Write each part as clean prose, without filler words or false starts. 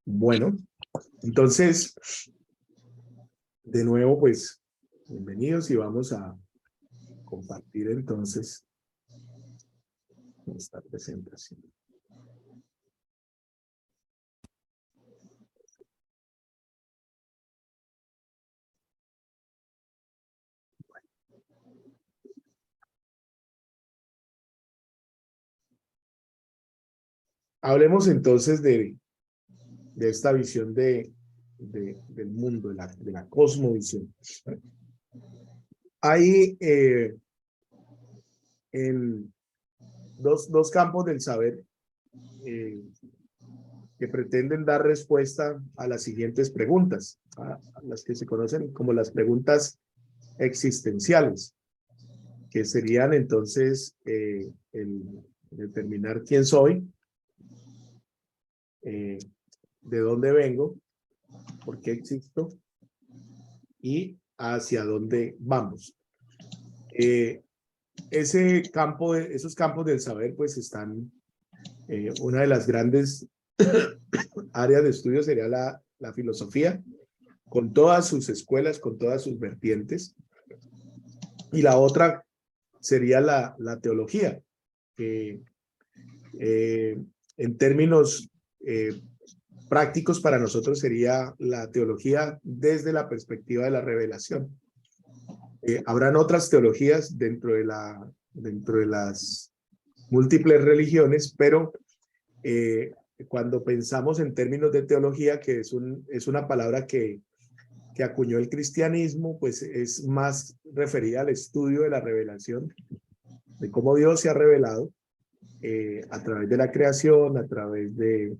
Bueno, entonces, de nuevo, pues, bienvenidos y vamos a compartir entonces esta presentación. Hablemos entonces de esta visión del mundo, de la cosmovisión. Hay en dos campos del saber que pretenden dar respuesta a las siguientes preguntas, a las que se conocen como las preguntas existenciales, que serían entonces el determinar quién soy, de dónde vengo, por qué existo y hacia dónde vamos. Esos campos del saber pues están, una de las grandes áreas de estudio sería la filosofía, con todas sus escuelas, con todas sus vertientes, y la otra sería la teología, que en términos prácticos para nosotros sería la teología desde la perspectiva de la revelación. Habrán otras teologías dentro de las múltiples religiones, pero cuando pensamos en términos de teología, que es una palabra que acuñó el cristianismo, pues es más referida al estudio de la revelación, de cómo Dios se ha revelado a través de la creación, a través de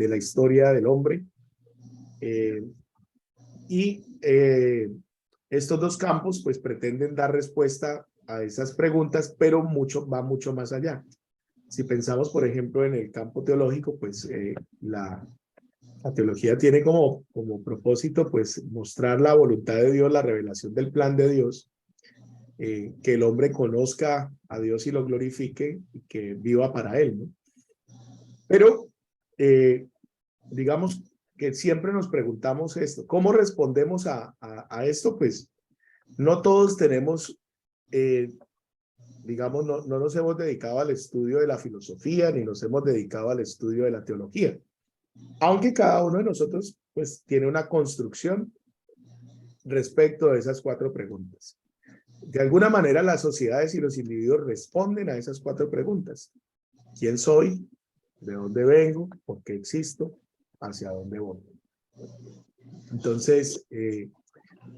la historia del hombre. Estos dos campos pues pretenden dar respuesta a esas preguntas, pero va mucho más allá. Si pensamos, por ejemplo, en el campo teológico, pues la teología tiene como propósito pues mostrar la voluntad de Dios, la revelación del plan de Dios, que el hombre conozca a Dios y lo glorifique y que viva para él, ¿no? Pero digamos que siempre nos preguntamos esto, ¿cómo respondemos a esto? Pues no todos tenemos, digamos, no nos hemos dedicado al estudio de la filosofía, ni nos hemos dedicado al estudio de la teología, aunque cada uno de nosotros pues tiene una construcción respecto a esas cuatro preguntas. De alguna manera las sociedades y los individuos responden a esas cuatro preguntas. ¿Quién soy? ¿De dónde vengo? ¿Por qué existo? ¿Hacia dónde voy? Entonces,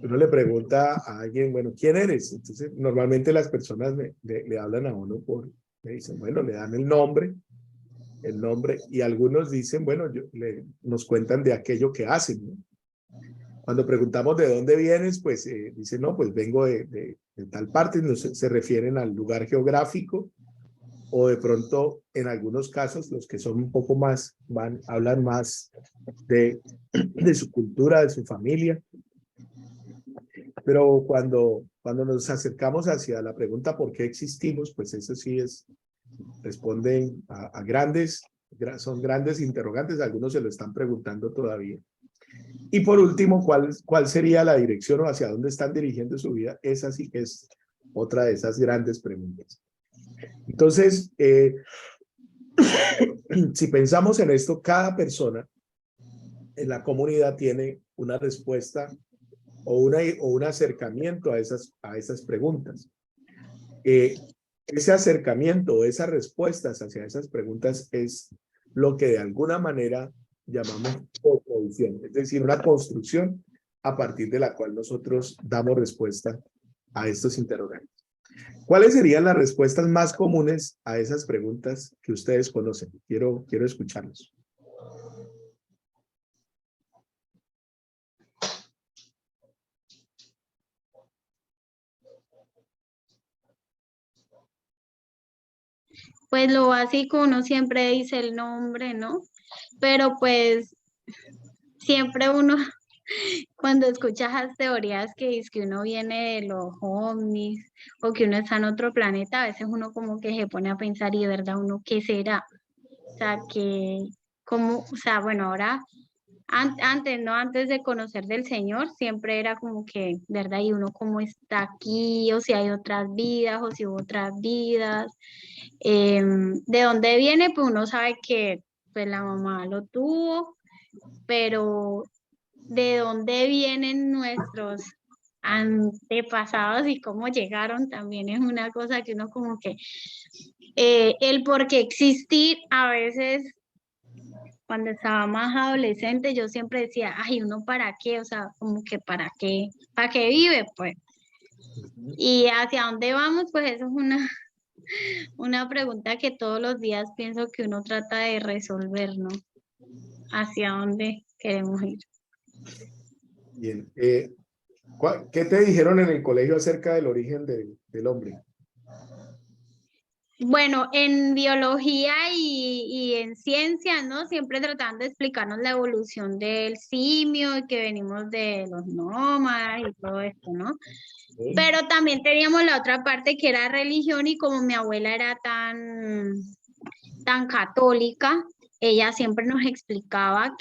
uno le pregunta a alguien, bueno, ¿quién eres? Entonces, normalmente las personas le hablan a uno le dicen, bueno, le dan el nombre, y algunos dicen, bueno, nos cuentan de aquello que hacen, ¿no? Cuando preguntamos de dónde vienes, pues dicen, no, pues vengo de tal parte, no se refieren al lugar geográfico, o de pronto, en algunos casos, los que son un poco más, hablan más de su cultura, de su familia. Pero cuando nos acercamos hacia la pregunta ¿por qué existimos? Pues eso sí responden a son grandes interrogantes, algunos se lo están preguntando todavía. Y por último, ¿cuál sería la dirección o hacia dónde están dirigiendo su vida? Esa sí que es otra de esas grandes preguntas. Entonces, si pensamos en esto, cada persona en la comunidad tiene una respuesta o un acercamiento a esas preguntas. Ese acercamiento o esas respuestas hacia esas preguntas es lo que de alguna manera llamamos cosmovisión, es decir, una construcción a partir de la cual nosotros damos respuesta a estos interrogantes. ¿Cuáles serían las respuestas más comunes a esas preguntas que ustedes conocen? Quiero escucharlos. Pues lo básico, uno siempre dice el nombre, ¿no? Pero pues siempre uno cuando escuchas las teorías que es que uno viene de los ovnis o que uno está en otro planeta, a veces uno como que se pone a pensar y de verdad uno qué será. O sea, que como, o sea, bueno, ahora antes, ¿no? Antes de conocer del Señor, siempre era como que, ¿verdad? Y uno cómo está aquí, o si hay otras vidas, o si hubo otras vidas. ¿De dónde viene? Pues uno sabe que pues la mamá lo tuvo, pero de dónde vienen nuestros antepasados y cómo llegaron también es una cosa que uno como que el por qué existir a veces cuando estaba más adolescente yo siempre decía, ay, uno para qué, o sea, como que para qué vive, pues. Ujú. Y hacia dónde vamos, pues eso es una pregunta que todos los días pienso que uno trata de resolver, ¿no? Hacia dónde queremos ir. Bien. ¿Qué te dijeron en el colegio acerca del origen del hombre? Bueno, en biología y en ciencia, ¿no? Siempre tratando de explicarnos la evolución del simio y que venimos de los nómadas y todo esto, ¿no? Sí. Pero también teníamos la otra parte que era religión y como mi abuela era tan católica, ella siempre nos explicaba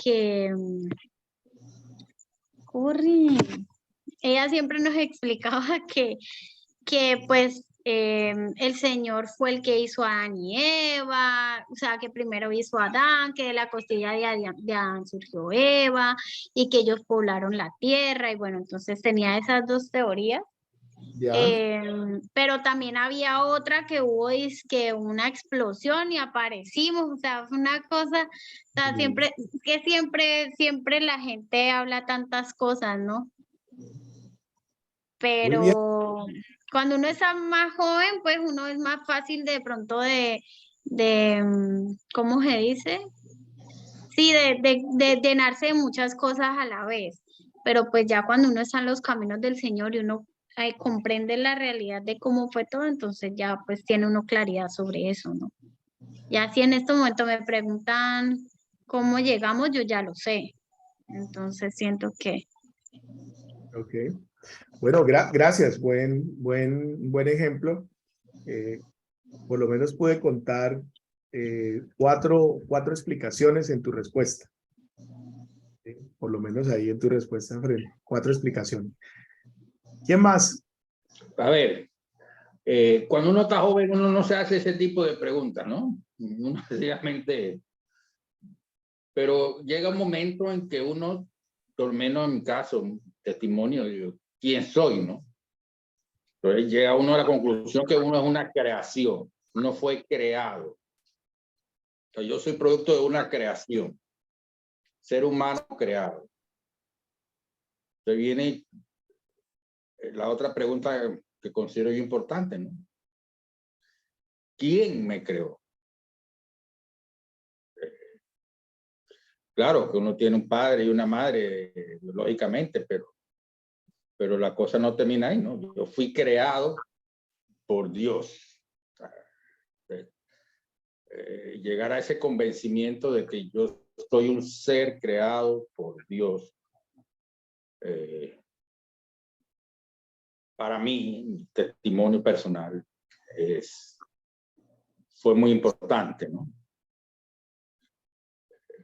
corre, ella siempre nos explicaba que pues el Señor fue el que hizo a Adán y Eva, o sea, que primero hizo a Adán, que de la costilla de Adán surgió Eva y que ellos poblaron la tierra y bueno, entonces tenía esas dos teorías. Ya. Pero también había otra que hubo que una explosión y aparecimos, o sea, fue una cosa, o sea, Bien. siempre la gente habla tantas cosas, ¿no? Muy bien. Pero cuando uno está más joven, pues uno es más fácil de pronto de ¿cómo se dice? Sí, de llenarse de muchas cosas a la vez, pero pues ya cuando uno está en los caminos del Señor y uno comprende la realidad de cómo fue todo, entonces ya pues tiene uno claridad sobre eso, ¿no? Ya si en este momento me preguntan cómo llegamos, yo ya lo sé, entonces siento que Ok. Bueno, gracias. Buen ejemplo. Eh, por lo menos pude contar cuatro explicaciones en tu respuesta. Por lo menos ahí en tu respuesta, Fred. Cuatro explicaciones. ¿Quién más? A ver, cuando uno está joven, uno no se hace ese tipo de preguntas, ¿no? Uno sencillamente, pero llega un momento en que uno, por lo menos en mi caso, testimonio, digo, ¿quién soy, no? Entonces llega uno a la conclusión que uno es una creación, uno fue creado. O sea, yo soy producto de una creación, ser humano creado. Entonces viene la otra pregunta que considero yo importante, ¿no? ¿Quién me creó? Claro que uno tiene un padre y una madre, lógicamente, pero la cosa no termina ahí, ¿no? Yo fui creado por Dios. Llegar a ese convencimiento de que yo soy un ser creado por Dios. Para mí, mi testimonio personal fue muy importante, ¿no?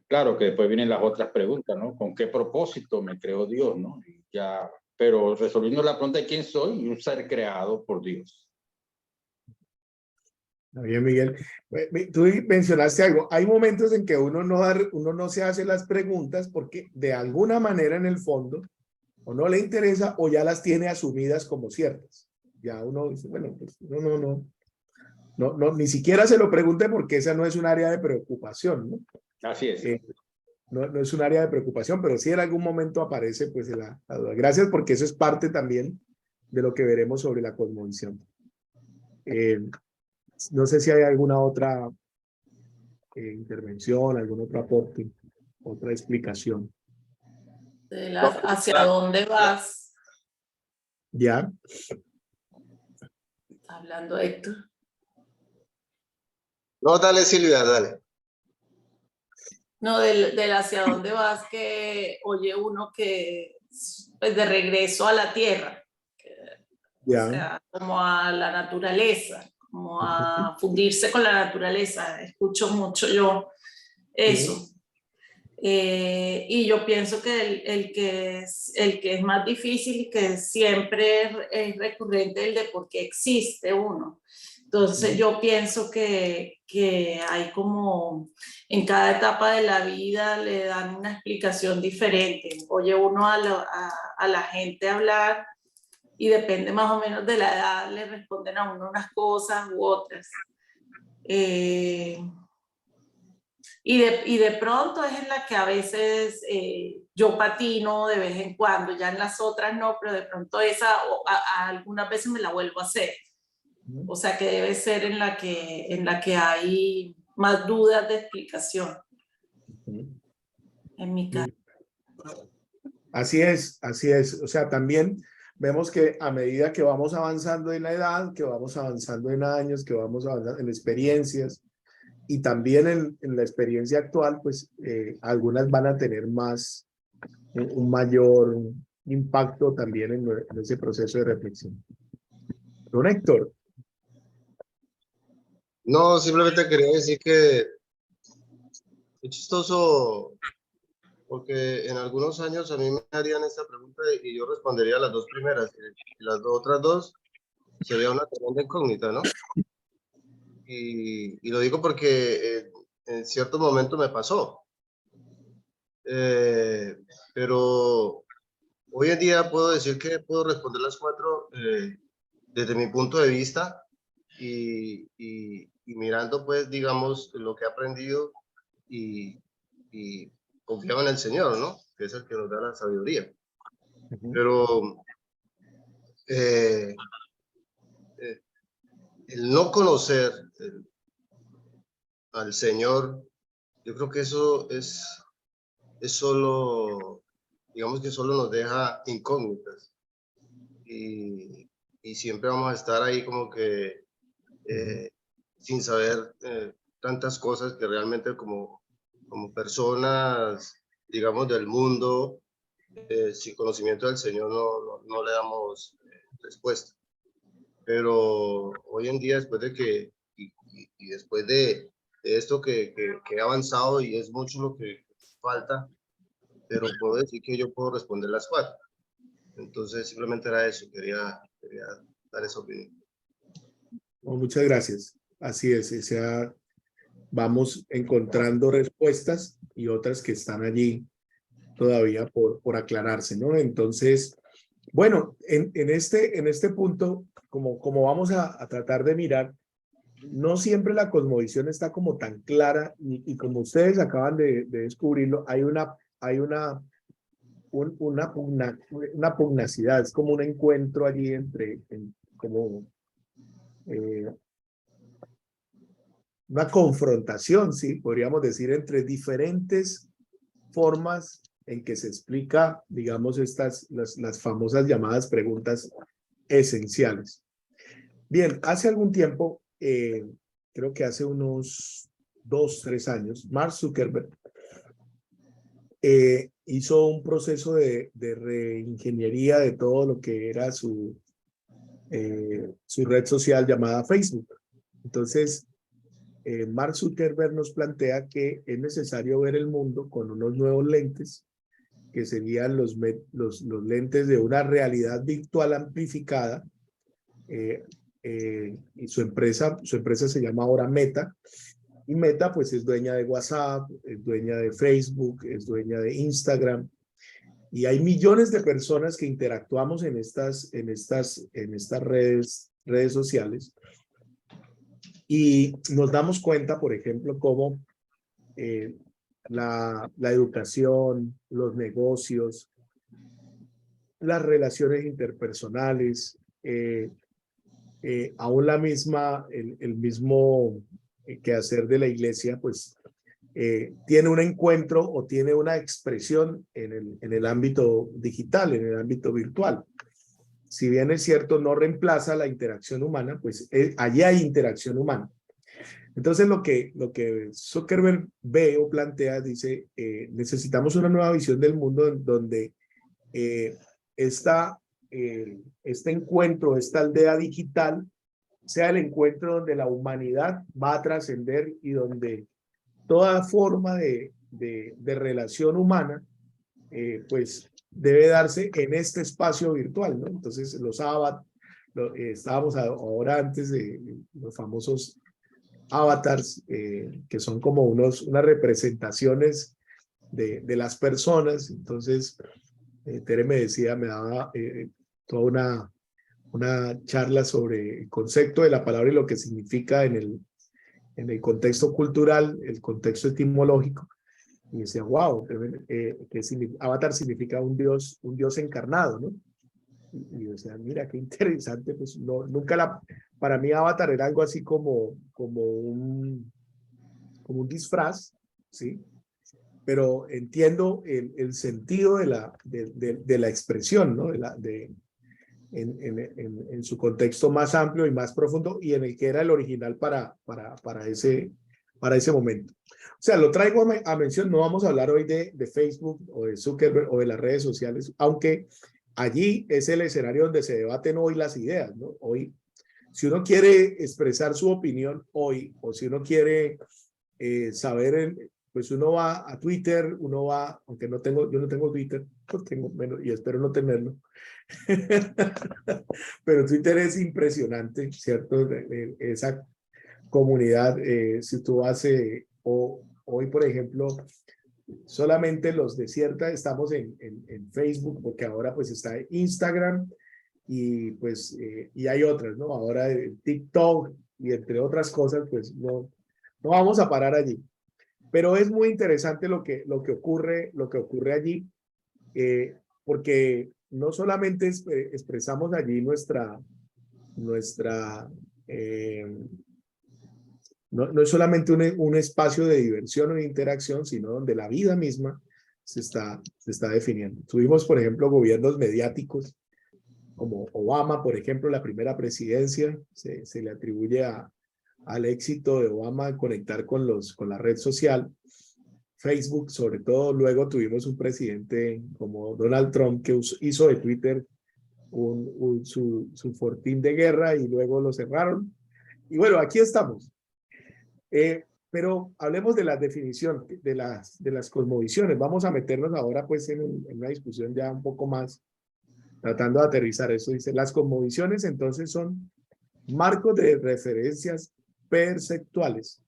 Claro que después vienen las otras preguntas, ¿no? ¿Con qué propósito me creó Dios, no? Y ya, pero resolviendo la pregunta de quién soy, un ser creado por Dios. Está bien, Miguel. Tú mencionaste algo. Hay momentos en que uno no se hace las preguntas porque de alguna manera en el fondo o no le interesa o ya las tiene asumidas como ciertas. Ya uno dice, bueno, pues no, ni siquiera se lo pregunte porque esa no es un área de preocupación, ¿no? Así es. No es un área de preocupación, pero sí en algún momento aparece pues la duda. Gracias porque eso es parte también de lo que veremos sobre la cosmovisión. No sé si hay alguna otra intervención, algún otro aporte, otra explicación. ¿Hacia dónde vas? ¿Ya? Hablando Héctor. No, dale Silvia, dale. No, del hacia dónde vas, que oye uno que pues de regreso a la tierra, o Ya. sea, como a la naturaleza, como a fundirse con la naturaleza. Escucho mucho yo eso. Sí. Y yo pienso que el que es más difícil y que siempre es recurrente el de por qué existe uno. Entonces yo pienso que hay como en cada etapa de la vida le dan una explicación diferente. Oye uno a la gente hablar y depende más o menos de la edad, le responden a uno unas cosas u otras. Y de pronto es en la que a veces yo patino de vez en cuando, ya en las otras no, pero de pronto esa algunas veces me la vuelvo a hacer. O sea que debe ser en la que hay más dudas de explicación, en mi caso. Así es, así es. O sea, también vemos que a medida que vamos avanzando en la edad, que vamos avanzando en años, que vamos avanzando en experiencias, y también en la experiencia actual, pues algunas van a tener más, un mayor impacto también en ese proceso de reflexión. Don Héctor. No, simplemente quería decir que es chistoso porque en algunos años a mí me harían esta pregunta y yo respondería las dos primeras y las otras dos sería una tremenda incógnita, ¿no? Y lo digo porque en cierto momento me pasó. Pero hoy en día puedo decir que puedo responder las cuatro desde mi punto de vista y mirando, pues, digamos, lo que he aprendido y confiaba en el Señor, ¿no? Que es el que nos da la sabiduría. Pero el no conocer al Señor, yo creo que eso es solo, digamos que solo nos deja incógnitas. Y siempre vamos a estar ahí como que sin saber tantas cosas que realmente como personas, digamos, del mundo, sin conocimiento del Señor no le damos respuesta. Pero hoy en día, después de que, y después de esto que he avanzado y es mucho lo que falta, pero puedo decir que yo puedo responder las cuatro. Entonces, simplemente era eso, quería dar esa opinión. Bueno, muchas gracias. Así es, o sea, vamos encontrando respuestas y otras que están allí todavía por aclararse, ¿no? Entonces, bueno, en este punto, como vamos a tratar de mirar, no siempre la cosmovisión está como tan clara y como ustedes acaban de descubrirlo, hay una pugnacidad, es como un encuentro allí entre como una confrontación, sí, podríamos decir, entre diferentes formas en que se explica, digamos, las famosas llamadas preguntas esenciales. Bien, hace algún tiempo, creo que hace unos 2, 3 años, Mark Zuckerberg hizo un proceso de reingeniería de todo lo que era su red social llamada Facebook. Entonces, Mark Zuckerberg nos plantea que es necesario ver el mundo con unos nuevos lentes, que serían los lentes de una realidad virtual amplificada, y su empresa se llama ahora Meta, y Meta pues es dueña de WhatsApp, es dueña de Facebook, es dueña de Instagram, y hay millones de personas que interactuamos en estas redes sociales, y nos damos cuenta, por ejemplo, cómo la educación, los negocios, las relaciones interpersonales, aún el mismo quehacer de la iglesia, pues tiene un encuentro o tiene una expresión en el ámbito digital, en el ámbito virtual. Si bien es cierto, no reemplaza la interacción humana, pues allí hay interacción humana. Entonces lo que Zuckerberg ve o plantea, dice, necesitamos una nueva visión del mundo en donde este encuentro, esta aldea digital, sea el encuentro donde la humanidad va a trascender y donde toda forma de relación humana, pues debe darse en este espacio virtual, ¿no? Entonces los estábamos ahora antes de los famosos avatars, que son como unas representaciones de las personas. Entonces, Tere me decía, me daba toda una charla sobre el concepto de la palabra y lo que significa en el contexto cultural, el contexto etimológico. Y decía, wow, avatar significa un dios encarnado, ¿no? Y yo decía, mira, qué interesante, pues nunca para mí avatar era algo así como un disfraz, ¿sí? Pero entiendo el sentido de la expresión, ¿no? En su contexto más amplio y más profundo, y en el que era el original para ese momento. O sea, lo traigo a mención. No vamos a hablar hoy de Facebook o de Zuckerberg o de las redes sociales, aunque allí es el escenario donde se debaten hoy las ideas, ¿no? Hoy, si uno quiere expresar su opinión hoy, o si uno quiere saber, pues uno va a Twitter, uno va, aunque yo no tengo Twitter, pues tengo menos, y espero no tenerlo. Pero Twitter es impresionante, ¿cierto? Esa comunidad, si tú haces, hoy, por ejemplo, solamente los de cierta estamos en Facebook, porque ahora pues está Instagram y pues y hay otras, ¿no? Ahora TikTok y entre otras cosas, pues no vamos a parar allí. Pero es muy interesante lo que ocurre allí, porque no solamente expresamos allí no es solamente un espacio de diversión o de interacción, sino donde la vida misma se está definiendo. Tuvimos, por ejemplo, gobiernos mediáticos, como Obama, por ejemplo, la primera presidencia, se le atribuye al éxito de Obama conectar con la red social. Facebook, sobre todo. Luego tuvimos un presidente como Donald Trump que hizo de Twitter su fortín de guerra y luego lo cerraron. Y bueno, aquí estamos. Pero hablemos de la definición de las cosmovisiones. Vamos a meternos ahora pues en una discusión ya un poco más, tratando de aterrizar eso. Dice, las cosmovisiones entonces son marcos de referencias perceptuales.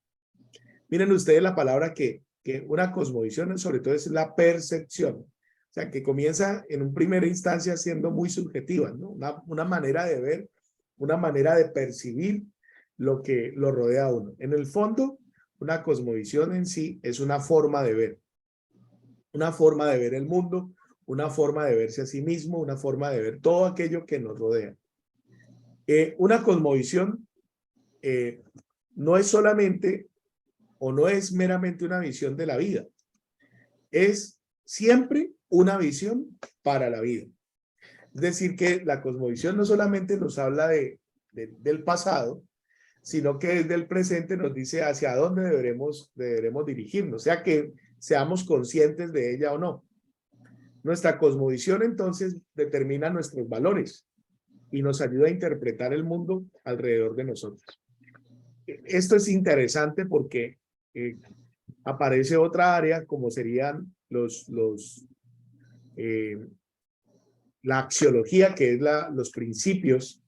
Miren ustedes la palabra que una cosmovisión sobre todo es la percepción. O sea, que comienza en un primera instancia siendo muy subjetiva, ¿no? Una manera de ver, una manera de percibir lo que lo rodea a uno. En el fondo, una cosmovisión en sí es una forma de ver el mundo, una forma de verse a sí mismo, una forma de ver todo aquello que nos rodea. Una cosmovisión no es solamente o no es meramente una visión de la vida, es siempre una visión para la vida. Es decir, que la cosmovisión no solamente nos habla del pasado, sino que desde el presente nos dice hacia dónde deberemos dirigirnos, o sea que seamos conscientes de ella o no. Nuestra cosmovisión entonces determina nuestros valores y nos ayuda a interpretar el mundo alrededor de nosotros. Esto es interesante porque aparece otra área como serían la axiología, que es los principios,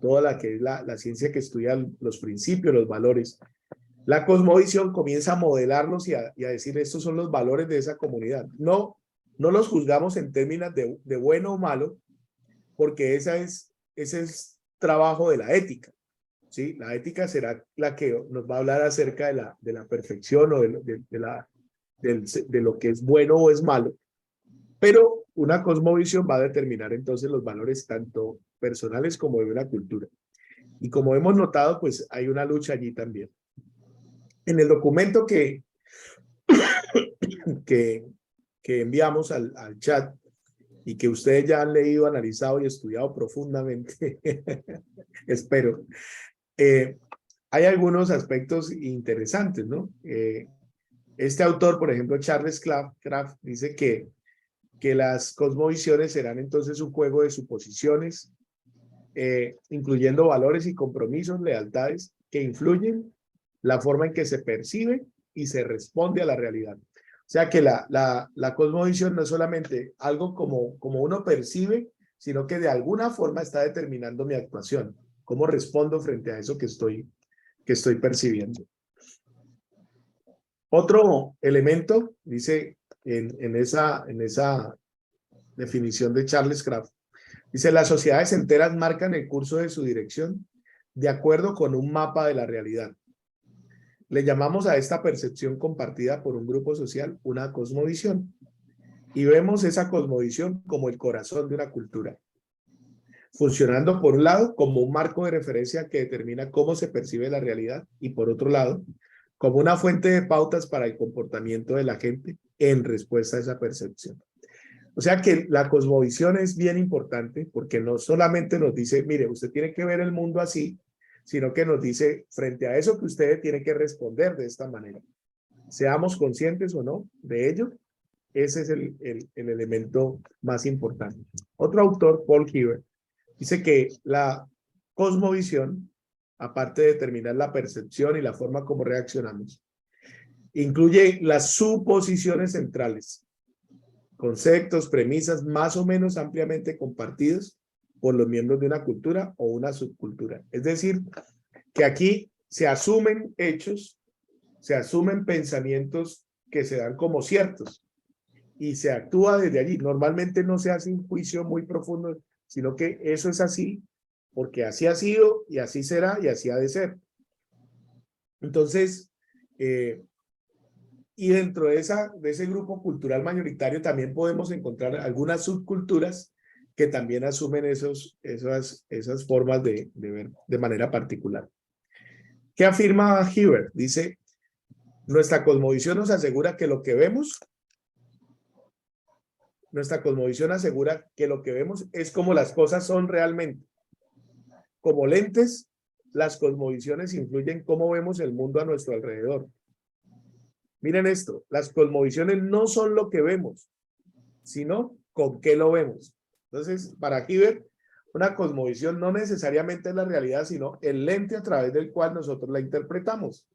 toda la que es la ciencia que estudia los principios, los valores. La cosmovisión comienza a modelarlos y a decir estos son los valores de esa comunidad. No los juzgamos en términos de bueno o malo, porque ese es trabajo de la ética. ¿Sí? La ética será la que nos va a hablar acerca de la perfección o de lo que es bueno o es malo. Pero una cosmovisión va a determinar entonces los valores tanto personales como de una cultura. Y como hemos notado, pues hay una lucha allí también. En el documento que enviamos al chat y que ustedes ya han leído, analizado y estudiado profundamente, espero, hay algunos aspectos interesantes, ¿no? Este autor, por ejemplo, Charles Kraft, dice que las cosmovisiones serán entonces un juego de suposiciones, incluyendo valores y compromisos, lealtades, que influyen la forma en que se percibe y se responde a la realidad. O sea que la cosmovisión no es solamente algo como uno percibe, sino que de alguna forma está determinando mi actuación, cómo respondo frente a eso que estoy percibiendo. Otro elemento, dice en esa definición de Charles Kraft, dice, las sociedades enteras marcan el curso de su dirección de acuerdo con un mapa de la realidad. Le llamamos a esta percepción compartida por un grupo social una cosmovisión. Y vemos esa cosmovisión como el corazón de una cultura, funcionando por un lado como un marco de referencia que determina cómo se percibe la realidad y por otro lado como una fuente de pautas para el comportamiento de la gente en respuesta a esa percepción. O sea que la cosmovisión es bien importante porque no solamente nos dice, mire, usted tiene que ver el mundo así, sino que nos dice, frente a eso que usted tiene que responder de esta manera. Seamos conscientes o no de ello, ese es el elemento más importante. Otro autor, Paul Hiebert, dice que la cosmovisión, aparte de determinar la percepción y la forma como reaccionamos, incluye las suposiciones centrales, conceptos, premisas más o menos ampliamente compartidos por los miembros de una cultura o una subcultura. Es decir, que aquí se asumen hechos, se asumen pensamientos que se dan como ciertos y se actúa desde allí. Normalmente no se hace un juicio muy profundo, sino que eso es así porque así ha sido y así será y así ha de ser. Entonces, y dentro de ese grupo cultural mayoritario también podemos encontrar algunas subculturas que también asumen esas formas de ver de manera particular. ¿Qué afirma Hiebert? Dice, nuestra cosmovisión nos asegura que lo que vemos, es como las cosas son realmente. Como lentes, las cosmovisiones influyen en cómo vemos el mundo a nuestro alrededor. Miren esto, las cosmovisiones no son lo que vemos, sino con qué lo vemos. Entonces, para Hiebert, una cosmovisión no necesariamente es la realidad, sino el lente a través del cual nosotros la interpretamos.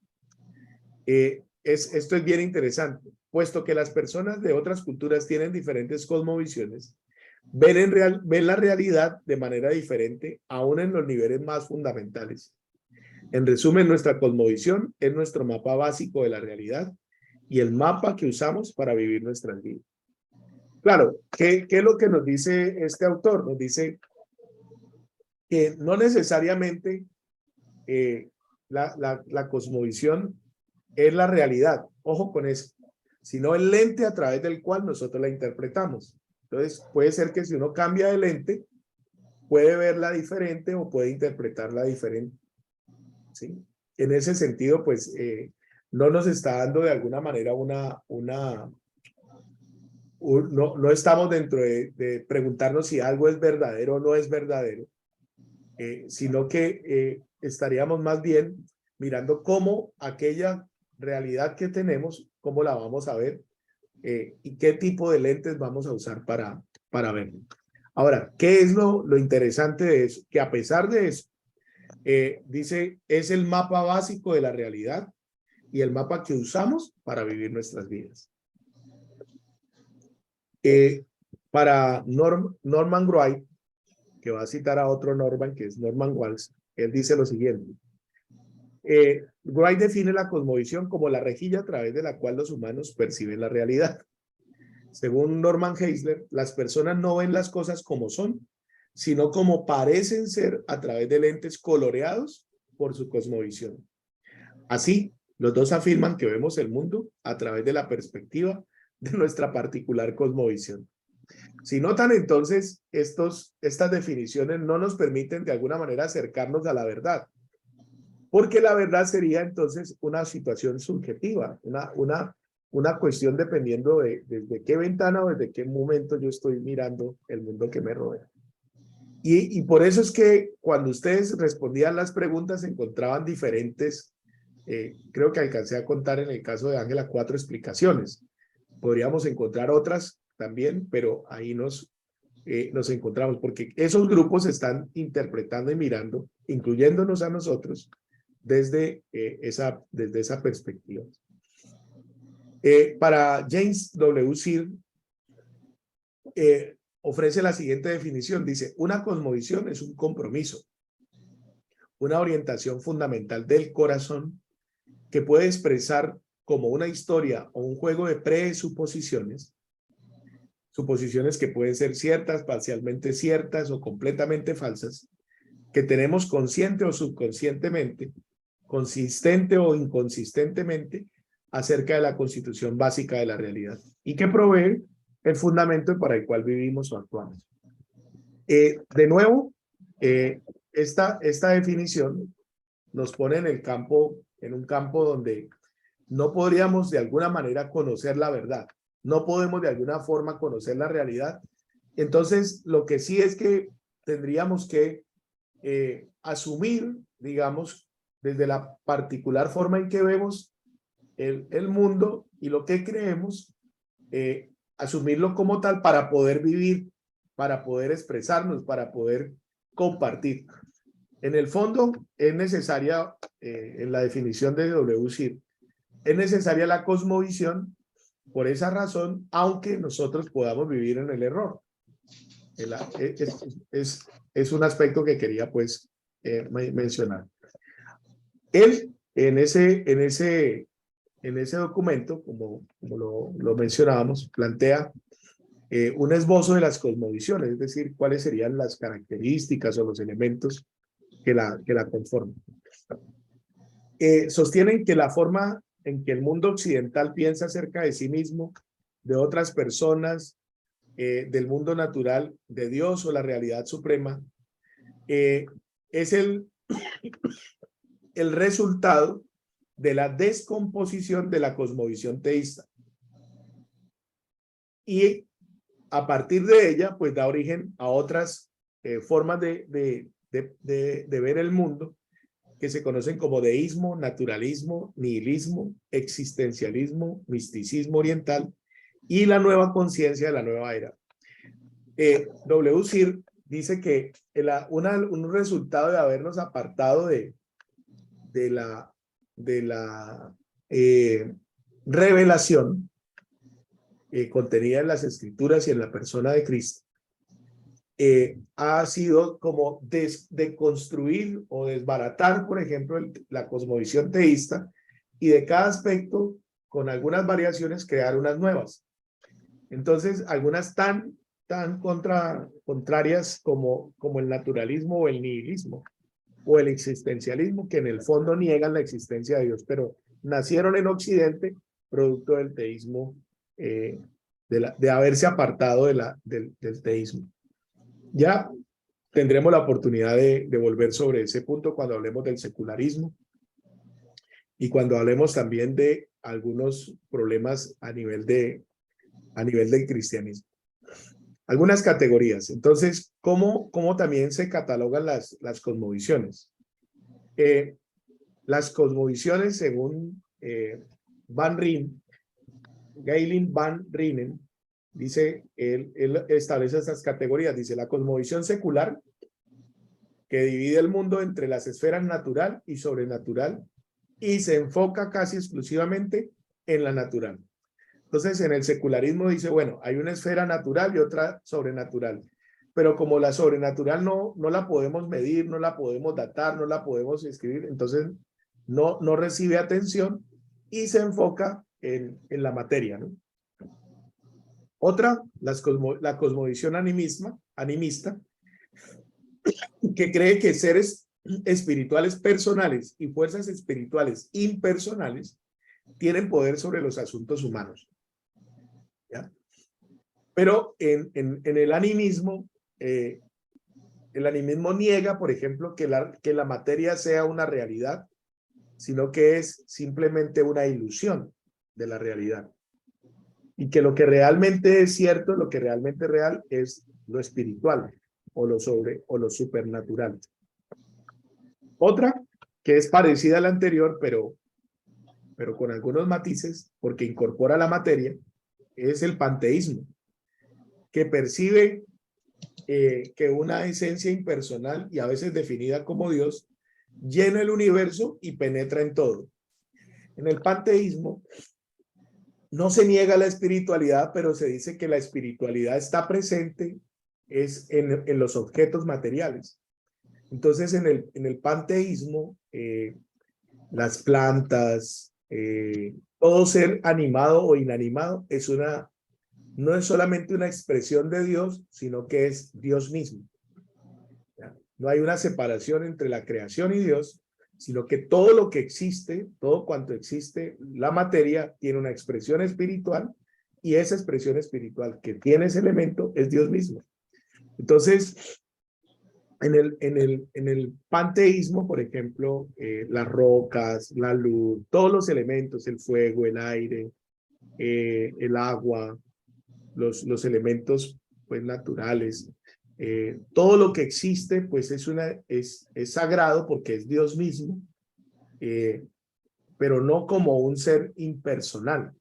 Esto es bien interesante, puesto que las personas de otras culturas tienen diferentes cosmovisiones, ven la realidad de manera diferente, aún en los niveles más fundamentales. En resumen, nuestra cosmovisión es nuestro mapa básico de la realidad y el mapa que usamos para vivir nuestras vidas. Claro, ¿qué es lo que nos dice este autor? Nos dice que no necesariamente la cosmovisión es la realidad, ojo con eso, sino el lente a través del cual nosotros la interpretamos. Entonces, puede ser que si uno cambia de lente, puede verla diferente o puede interpretarla diferente. ¿Sí? En ese sentido, pues, no nos está dando de alguna manera no estamos dentro de preguntarnos si algo es verdadero o no es verdadero, sino que estaríamos más bien mirando cómo aquella realidad que tenemos, cómo la vamos a ver y qué tipo de lentes vamos a usar para verlo. Ahora, ¿qué es lo interesante de eso? Que a pesar de eso, dice, es el mapa básico de la realidad y el mapa que usamos para vivir nuestras vidas. Para Norman Wright, que va a citar a otro Norman, que es Norman Walsh, él dice lo siguiente. Wright define la cosmovisión como la rejilla a través de la cual los humanos perciben la realidad. Según Norman Geisler, las personas no ven las cosas como son, sino como parecen ser a través de lentes coloreados por su cosmovisión. Así, los dos afirman que vemos el mundo a través de la perspectiva de nuestra particular cosmovisión. Si notan entonces, estas definiciones no nos permiten de alguna manera acercarnos a la verdad, porque la verdad sería entonces una situación subjetiva, una cuestión dependiendo de desde qué ventana o desde qué momento yo estoy mirando el mundo que me rodea. Y por eso es que cuando ustedes respondían las preguntas encontraban diferentes, creo que alcancé a contar en el caso de Ángela 4 explicaciones. Podríamos encontrar otras también, pero ahí nos encontramos, porque esos grupos están interpretando y mirando, incluyéndonos a nosotros, desde esa perspectiva. Para James W. Sear, ofrece la siguiente definición. Dice, una cosmovisión es un compromiso, una orientación fundamental del corazón que puede expresar como una historia o un juego de presuposiciones, suposiciones que pueden ser ciertas, parcialmente ciertas o completamente falsas, que tenemos consciente o subconscientemente, consistente o inconsistentemente, acerca de la constitución básica de la realidad y que provee el fundamento para el cual vivimos o actuamos. De nuevo, esta definición nos pone en un campo donde no podríamos de alguna manera conocer la verdad, no podemos de alguna forma conocer la realidad. Entonces, lo que sí es que tendríamos que asumir, digamos, desde la particular forma en que vemos el mundo y lo que creemos, asumirlo como tal para poder vivir, para poder expresarnos, para poder compartir. En el fondo, es necesaria, en la definición de W. Sear, es necesaria la cosmovisión por esa razón, aunque nosotros podamos vivir en el error. Es un aspecto que quería, pues, mencionar. Él, en ese documento, como lo mencionábamos, plantea un esbozo de las cosmovisiones, es decir, cuáles serían las características o los elementos que la conforman. Sostienen que la forma en que el mundo occidental piensa acerca de sí mismo, de otras personas, del mundo natural, de Dios o la realidad suprema, es el resultado de la descomposición de la cosmovisión teísta. Y a partir de ella, pues da origen a otras formas de ver el mundo que se conocen como deísmo, naturalismo, nihilismo, existencialismo, misticismo oriental y la nueva conciencia de la nueva era. W. Sear dice que un resultado de habernos apartado de la revelación contenida en las escrituras y en la persona de Cristo, ha sido como deconstruir o desbaratar, por ejemplo, la cosmovisión teísta y de cada aspecto, con algunas variaciones, crear unas nuevas. Entonces, algunas tan contrarias como el naturalismo o el nihilismo o el existencialismo, que en el fondo niegan la existencia de Dios, pero nacieron en Occidente producto del teísmo, de haberse apartado del teísmo. Ya tendremos la oportunidad de volver sobre ese punto cuando hablemos del secularismo y cuando hablemos también de algunos problemas a nivel del cristianismo. Algunas categorías. Entonces, ¿cómo también se catalogan las cosmovisiones? Las cosmovisiones, según Galen Van Renen, dice, él establece estas categorías. Dice, la cosmovisión secular, que divide el mundo entre las esferas natural y sobrenatural y se enfoca casi exclusivamente en la natural. Entonces, en el secularismo dice, bueno, hay una esfera natural y otra sobrenatural. Pero como la sobrenatural no la podemos medir, no la podemos datar, no la podemos escribir, entonces no recibe atención y se enfoca en la materia, ¿no? Otra, la cosmovisión animista, que cree que seres espirituales personales y fuerzas espirituales impersonales tienen poder sobre los asuntos humanos. ¿Ya? Pero en el animismo niega, por ejemplo, que la materia sea una realidad, sino que es simplemente una ilusión de la realidad. Y que lo que realmente es cierto, lo que realmente es real, es lo espiritual o lo supernatural. Otra que es parecida a la anterior, pero con algunos matices, porque incorpora la materia, es el panteísmo, que percibe que una esencia impersonal y a veces definida como Dios llena el universo y penetra en todo. En el panteísmo no se niega la espiritualidad, pero se dice que la espiritualidad está presente en los objetos materiales. Entonces, en el panteísmo, las plantas, todo ser animado o inanimado no es solamente una expresión de Dios, sino que es Dios mismo. ¿Ya? No hay una separación entre la creación y Dios, sino que todo lo que existe, todo cuanto existe, la materia tiene una expresión espiritual y esa expresión espiritual que tiene ese elemento es Dios mismo. Entonces, en el panteísmo, por ejemplo, las rocas, la luz, todos los elementos, el fuego, el aire, el agua, los elementos pues naturales, todo lo que existe pues es sagrado porque es Dios mismo, pero no como un ser impersonal,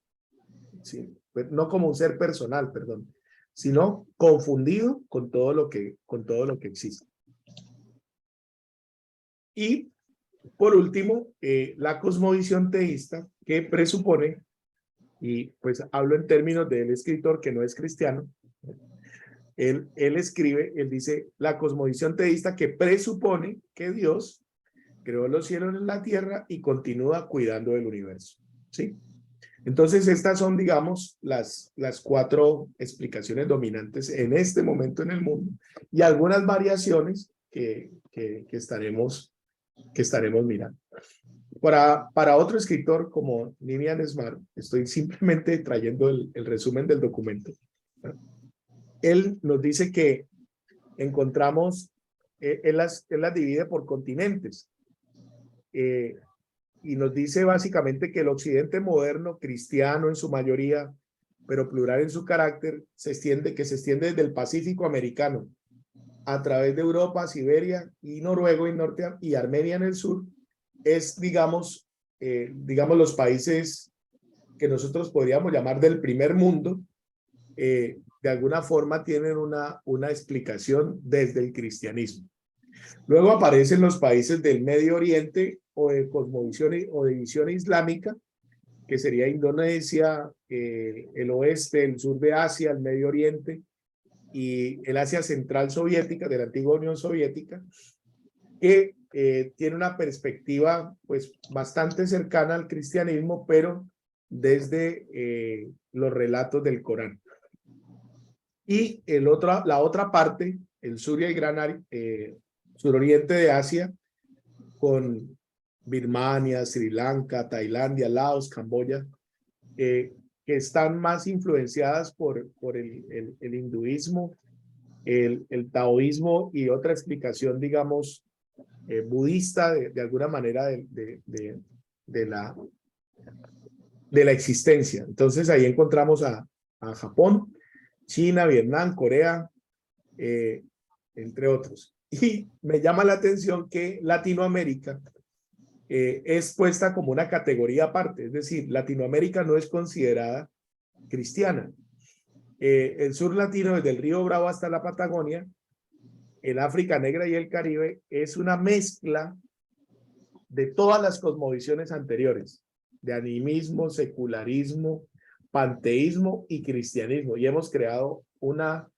¿sí? No como un ser personal, perdón, sino confundido con todo lo que existe. Y por último, la cosmovisión teísta, que presupone, y pues hablo en términos del escritor que no es cristiano, él escribe, él dice, la cosmovisión teísta que presupone que Dios creó los cielos y la tierra y continúa cuidando del universo, ¿sí? Entonces estas son, digamos, las 4 explicaciones dominantes en este momento en el mundo y algunas variaciones que estaremos mirando. Para otro escritor como Nivian Smart, estoy simplemente trayendo el resumen del documento. Él nos dice que encontramos, él las divide por continentes, y nos dice básicamente que el occidente moderno, cristiano en su mayoría, pero plural en su carácter, se extiende desde el Pacífico americano, a través de Europa, Siberia y Noruega y Armenia en el sur, es, digamos, los países que nosotros podríamos llamar del primer mundo, de alguna forma tienen una explicación desde el cristianismo. Luego aparecen los países del Medio Oriente o de cosmovisión o de visión islámica, que sería Indonesia, el oeste, el sur de Asia, el Medio Oriente y el Asia Central Soviética, de la antigua Unión Soviética, que tiene una perspectiva pues bastante cercana al cristianismo, pero desde los relatos del Corán. Y la otra parte, el sur y el gran suroriente de Asia, con Birmania, Sri Lanka, Tailandia, Laos, Camboya, que están más influenciadas por el hinduismo, el taoísmo y otra explicación, digamos, budista de alguna manera de la existencia. Entonces ahí encontramos a Japón, China, Vietnam, Corea, entre otros. Y me llama la atención que Latinoamérica es puesta como una categoría aparte, es decir, Latinoamérica no es considerada cristiana. El sur latino, desde el río Bravo hasta la Patagonia, el África Negra y el Caribe, es una mezcla de todas las cosmovisiones anteriores, de animismo, secularismo, panteísmo y cristianismo, y hemos creado una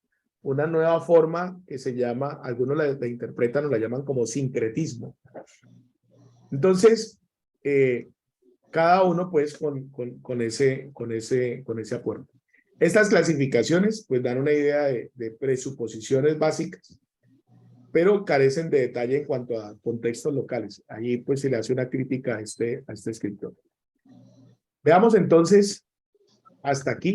nueva forma que se llama, algunos la interpretan o la llaman como sincretismo. Entonces, cada uno pues con ese acuerdo. Estas clasificaciones pues dan una idea de presuposiciones básicas, pero carecen de detalle en cuanto a contextos locales. Allí pues se le hace una crítica a este escritor. Veamos entonces hasta aquí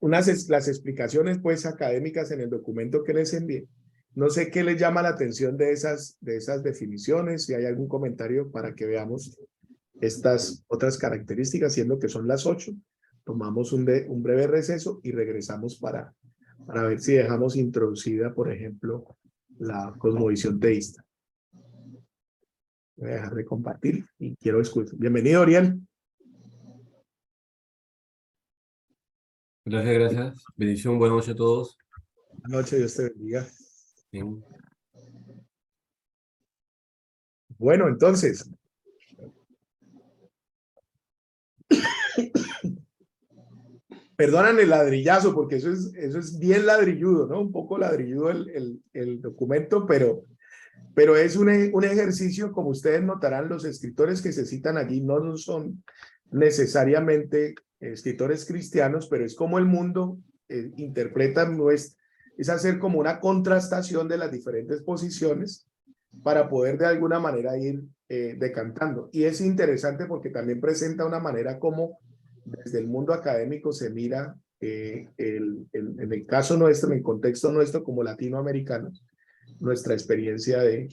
las explicaciones pues académicas en el documento que les envié. No sé qué les llama la atención de esas definiciones, si hay algún comentario para que veamos estas otras características, siendo que son las 8. Tomamos un breve receso y regresamos para para ver si dejamos introducida, por ejemplo, la cosmovisión teísta. Voy a dejar de compartir y quiero escuchar. Bienvenido, Oriel. Gracias, gracias. Bendición, buenas noches a todos. Buenas noches, Dios te bendiga. Bien. Bueno, entonces. Perdonan el ladrillazo, porque eso es bien ladrilludo, ¿no? Un poco ladrilludo el documento, pero es un ejercicio, como ustedes notarán, los escritores que se citan allí no son necesariamente escritores cristianos, pero es como el mundo interpreta, es hacer como una contrastación de las diferentes posiciones para poder de alguna manera ir decantando. Y es interesante porque también presenta una manera como desde el mundo académico se mira en el caso nuestro, en el contexto nuestro como latinoamericanos, nuestra experiencia de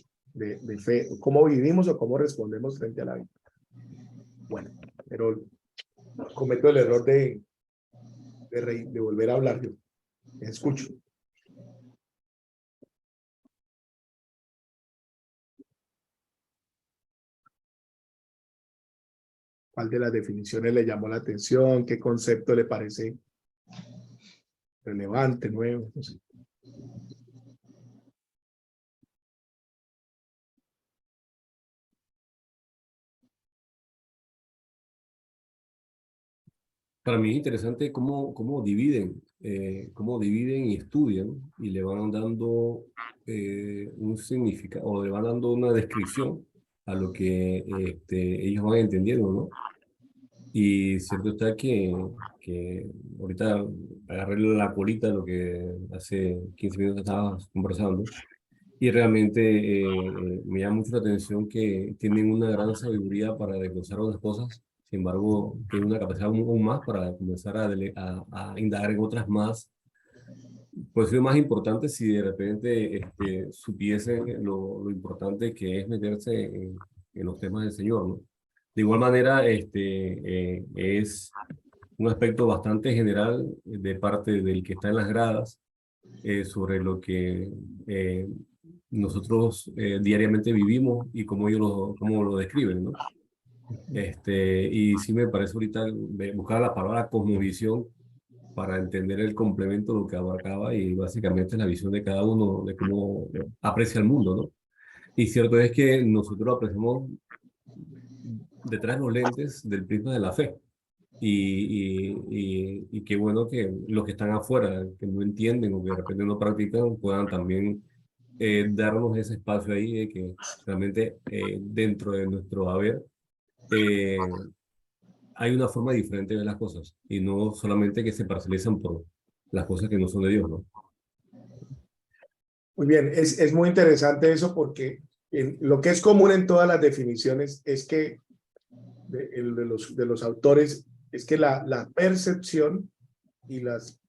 fe, cómo vivimos o cómo respondemos frente a la vida. Bueno, pero cometo el error de volver a hablar yo. Escucho. ¿Cuál de las definiciones le llamó la atención? ¿Qué concepto le parece relevante, nuevo? No sé. Para mí es interesante cómo dividen y estudian y le van dando un significado o le van dando una descripción a lo que ellos van entendiendo, ¿no? Y cierto está que ahorita agarré la colita de lo que hace 15 minutos estábamos conversando y realmente me llama mucho la atención que tienen una gran sabiduría para desglosar unas cosas, sin embargo, tienen una capacidad aún más para comenzar a indagar en otras más, pues lo más importante si de repente supiesen lo importante que es meterse en los temas del Señor, ¿no? De igual manera, es un aspecto bastante general de parte del que está en las gradas sobre lo que nosotros diariamente vivimos y cómo ellos cómo lo describen, ¿no? Y sí me parece ahorita buscar la palabra cosmovisión para entender el complemento de lo que abarcaba y básicamente la visión de cada uno de cómo aprecia el mundo, ¿no? Y cierto es que nosotros apreciamos detrás de los lentes del prisma de la fe. Y qué bueno que los que están afuera, que no entienden o que de repente no practican, puedan también darnos ese espacio ahí de que realmente dentro de nuestro haber hay una forma diferente de ver las cosas y no solamente que se parcializan por las cosas que no son de Dios, ¿no? Muy bien, es muy interesante eso porque lo que es común en todas las definiciones es que de los autores es que la percepción y los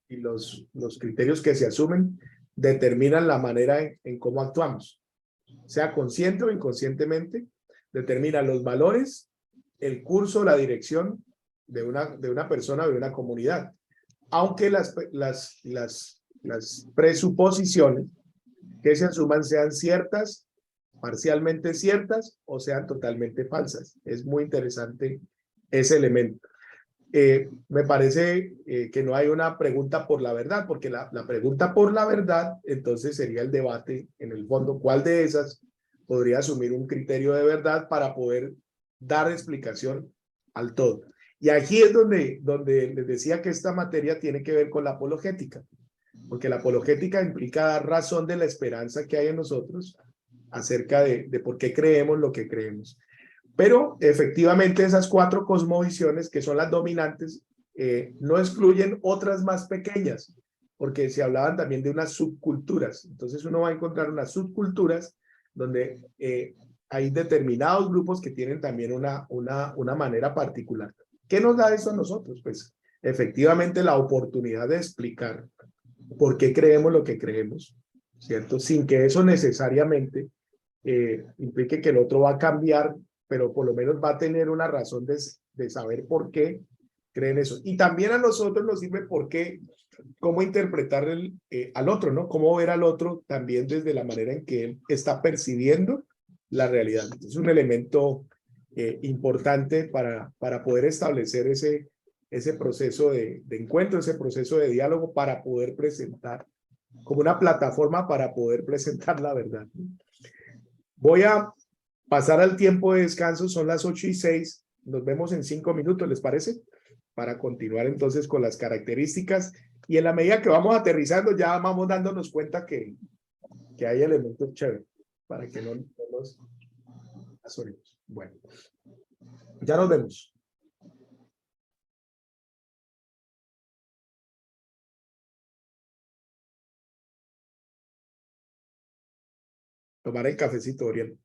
criterios que se asumen determinan la manera en cómo actuamos, sea consciente o inconscientemente, determinan los valores, el curso, la dirección de una persona o de una comunidad, aunque las presuposiciones que se asuman sean ciertas, parcialmente ciertas o sean totalmente falsas. Es muy interesante ese elemento. Me parece que no hay una pregunta por la verdad, porque la pregunta por la verdad, entonces sería el debate en el fondo, ¿cuál de esas podría asumir un criterio de verdad para poder dar explicación al todo? Y aquí es donde les decía que esta materia tiene que ver con la apologética, porque la apologética implica dar razón de la esperanza que hay en nosotros acerca de por qué creemos lo que creemos. Pero efectivamente esas cuatro cosmovisiones que son las dominantes no excluyen otras más pequeñas, porque se hablaban también de unas subculturas. Entonces uno va a encontrar unas subculturas donde hay determinados grupos que tienen también una manera particular. ¿Qué nos da eso a nosotros? Pues efectivamente la oportunidad de explicar por qué creemos lo que creemos, ¿cierto? Sin que eso necesariamente implique que el otro va a cambiar, pero por lo menos va a tener una razón de saber por qué creen eso. Y también a nosotros nos sirve porque cómo interpretar al otro, ¿no? Cómo ver al otro también desde la manera en que él está percibiendo la realidad. Es un elemento importante para poder establecer ese proceso de encuentro, ese proceso de diálogo para poder presentar, como una plataforma para poder presentar la verdad. Voy a pasar al tiempo de descanso, son las 8:06, nos vemos en 5 minutos, ¿les parece? Para continuar entonces con las características y en la medida que vamos aterrizando ya vamos dándonos cuenta que hay elementos chéveres para que no nos azoremos. Bueno, ya nos vemos. Tomar el cafecito, Oriel.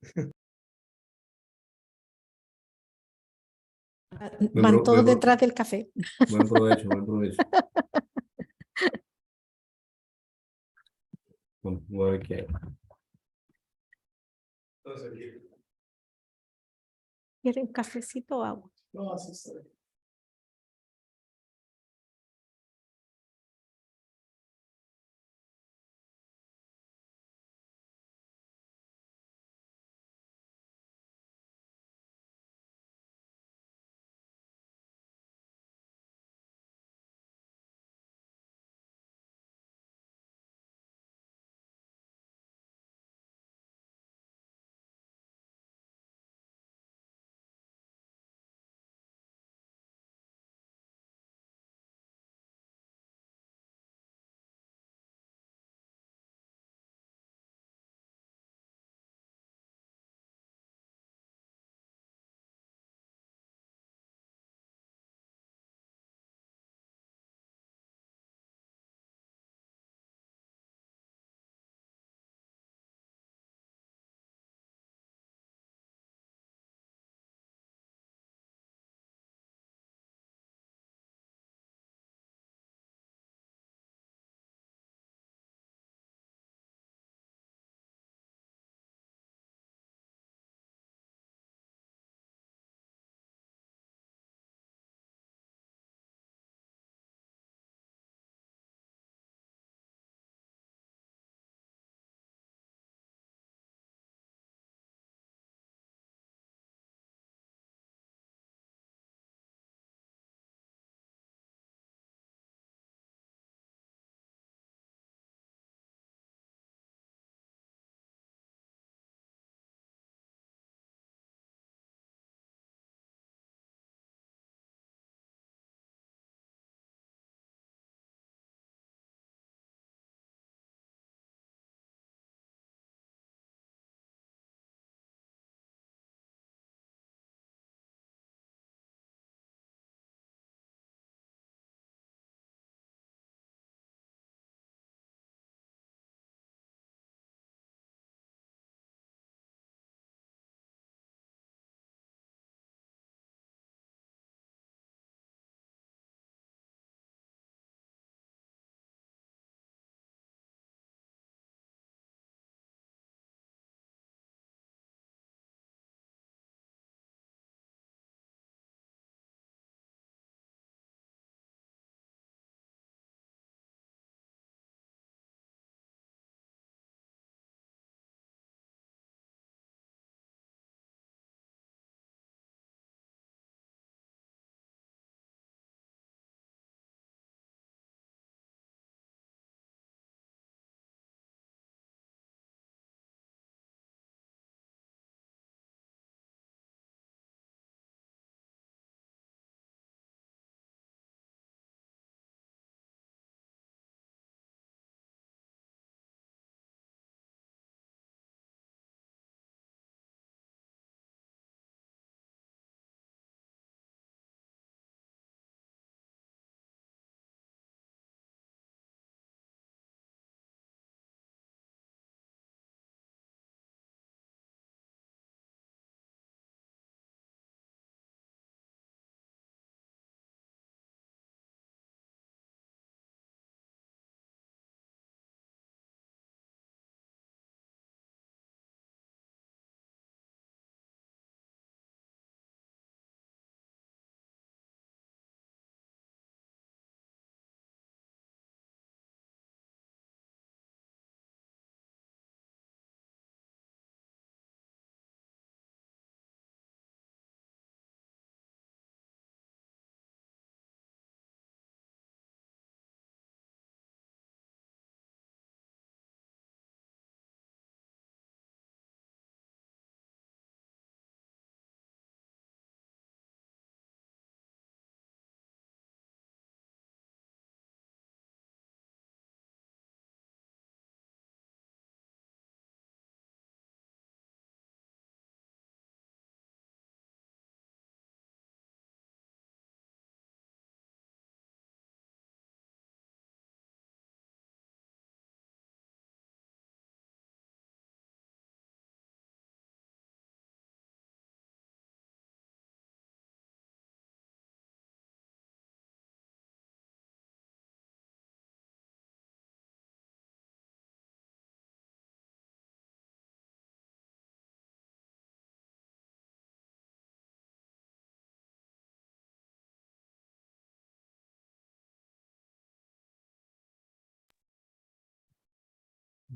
Van todos detrás del café. Buen provecho, buen provecho. Bueno, voy a ver qué hay. ¿Quieren cafecito o agua? No, así está bien.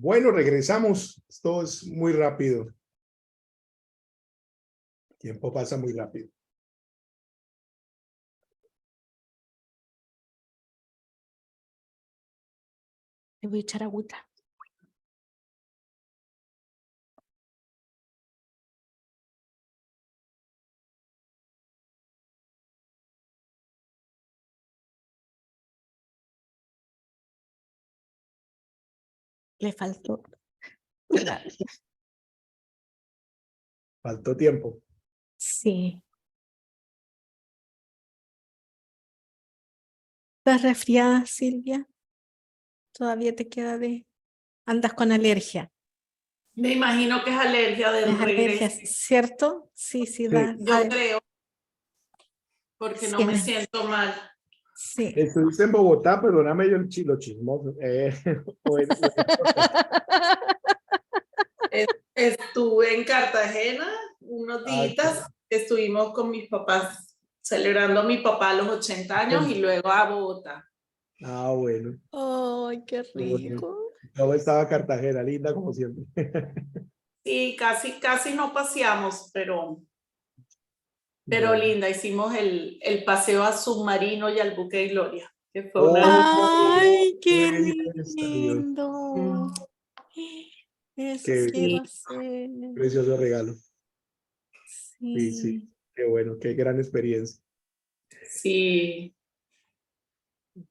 Bueno, regresamos. Esto es muy rápido. El tiempo pasa muy rápido. Le voy a echar agüita. Le faltó. Claro. Faltó tiempo. Sí. ¿Estás resfriada, Silvia? Todavía te queda de... Andas con alergia. Me imagino que es alergia del Es alergia, regreso. ¿cierto? Sí, sí, da. Yo creo, porque no me Sí, siento mal. sí. Estuviste en Bogotá, perdóname yo lo chismoso. Estuve en Cartagena unos días, estuvimos con mis papás, celebrando a mi papá los 80 años y luego a Bogotá. Bueno. ¡Ay, qué Bueno. rico! Todo estaba Cartagena, linda como siempre. Sí, casi no paseamos, pero Bueno. linda. Hicimos el paseo a Submarino y al Buque de Gloria, que fue una... ¡Ay, qué Dios. lindo! Eso Qué quiero hacer. precioso regalo. Sí, Sí. qué bueno, qué gran experiencia. Sí.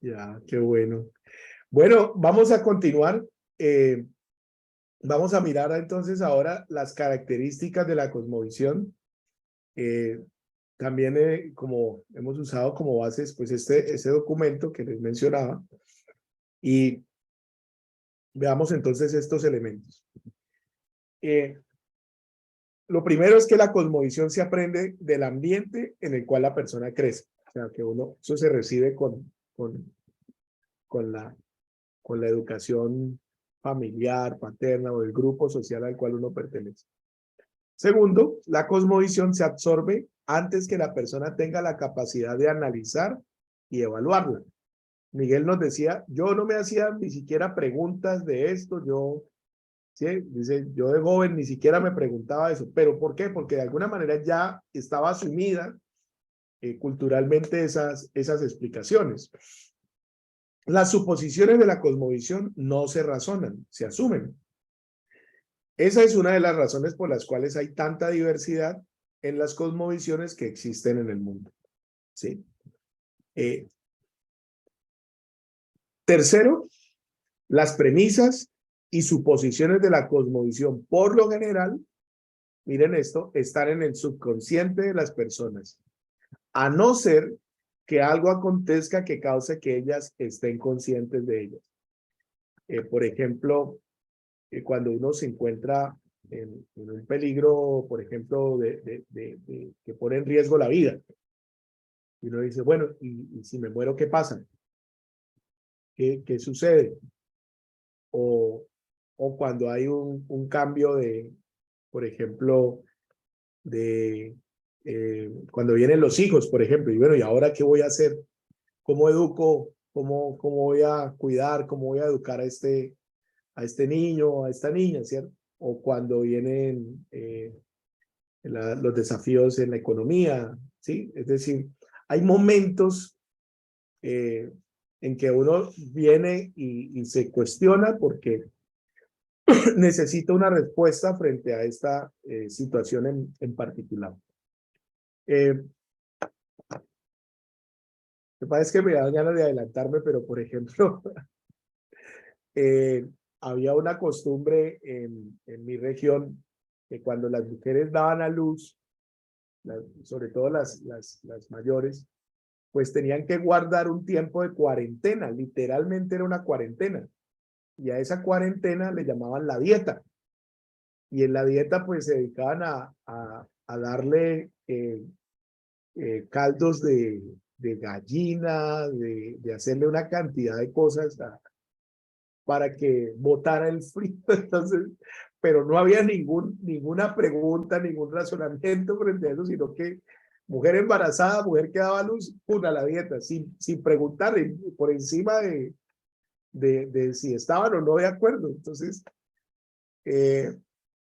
Ya, qué bueno. Bueno, vamos a continuar. Vamos a mirar entonces ahora las características de la cosmovisión. También como hemos usado como bases, pues este documento que les mencionaba. Y veamos entonces estos elementos. Lo primero es que la cosmovisión se aprende del ambiente en el cual la persona crece. O sea, que eso se recibe con la educación familiar, paterna o del grupo social al cual uno pertenece. Segundo, la cosmovisión se absorbe antes que la persona tenga la capacidad de analizar y evaluarla. Miguel nos decía, yo no me hacía ni siquiera preguntas de esto, ¿sí? Dice, yo de joven ni siquiera me preguntaba eso. ¿Pero por qué? Porque de alguna manera ya estaba asumida culturalmente esas explicaciones. Las suposiciones de la cosmovisión no se razonan, se asumen. Esa es una de las razones por las cuales hay tanta diversidad en las cosmovisiones que existen en el mundo. ¿Sí? Tercero, las premisas y suposiciones de la cosmovisión, por lo general, miren esto, están en el subconsciente de las personas, a no ser que algo acontezca que cause que ellas estén conscientes de ellas. Por ejemplo, cuando uno se encuentra en un peligro, por ejemplo, que pone en riesgo la vida. Y uno dice, bueno, ¿y si me muero, qué pasa? ¿Qué sucede? O cuando hay un cambio por ejemplo, cuando vienen los hijos, por ejemplo, y bueno, ¿y ahora qué voy a hacer? ¿Cómo educo? ¿Cómo voy a cuidar? ¿Cómo voy a educar a este niño, a esta niña, ¿cierto? O cuando vienen los desafíos en la economía, ¿sí? Es decir, hay momentos en que uno viene y se cuestiona porque necesita una respuesta frente a esta situación en particular. Me parece que me da ganas de adelantarme, pero por ejemplo, había una costumbre en mi región que cuando las mujeres daban a luz, sobre todo las mayores, pues tenían que guardar un tiempo de cuarentena, literalmente era una cuarentena, y a esa cuarentena le llamaban la dieta, y en la dieta pues se dedicaban a darle caldos de gallina, de hacerle una cantidad de cosas para que botara el frío. Entonces, pero no había ninguna pregunta, ningún razonamiento frente a eso, sino que mujer embarazada, mujer que daba luz, a la dieta, sin preguntar por encima de si estaban o no de acuerdo. Entonces,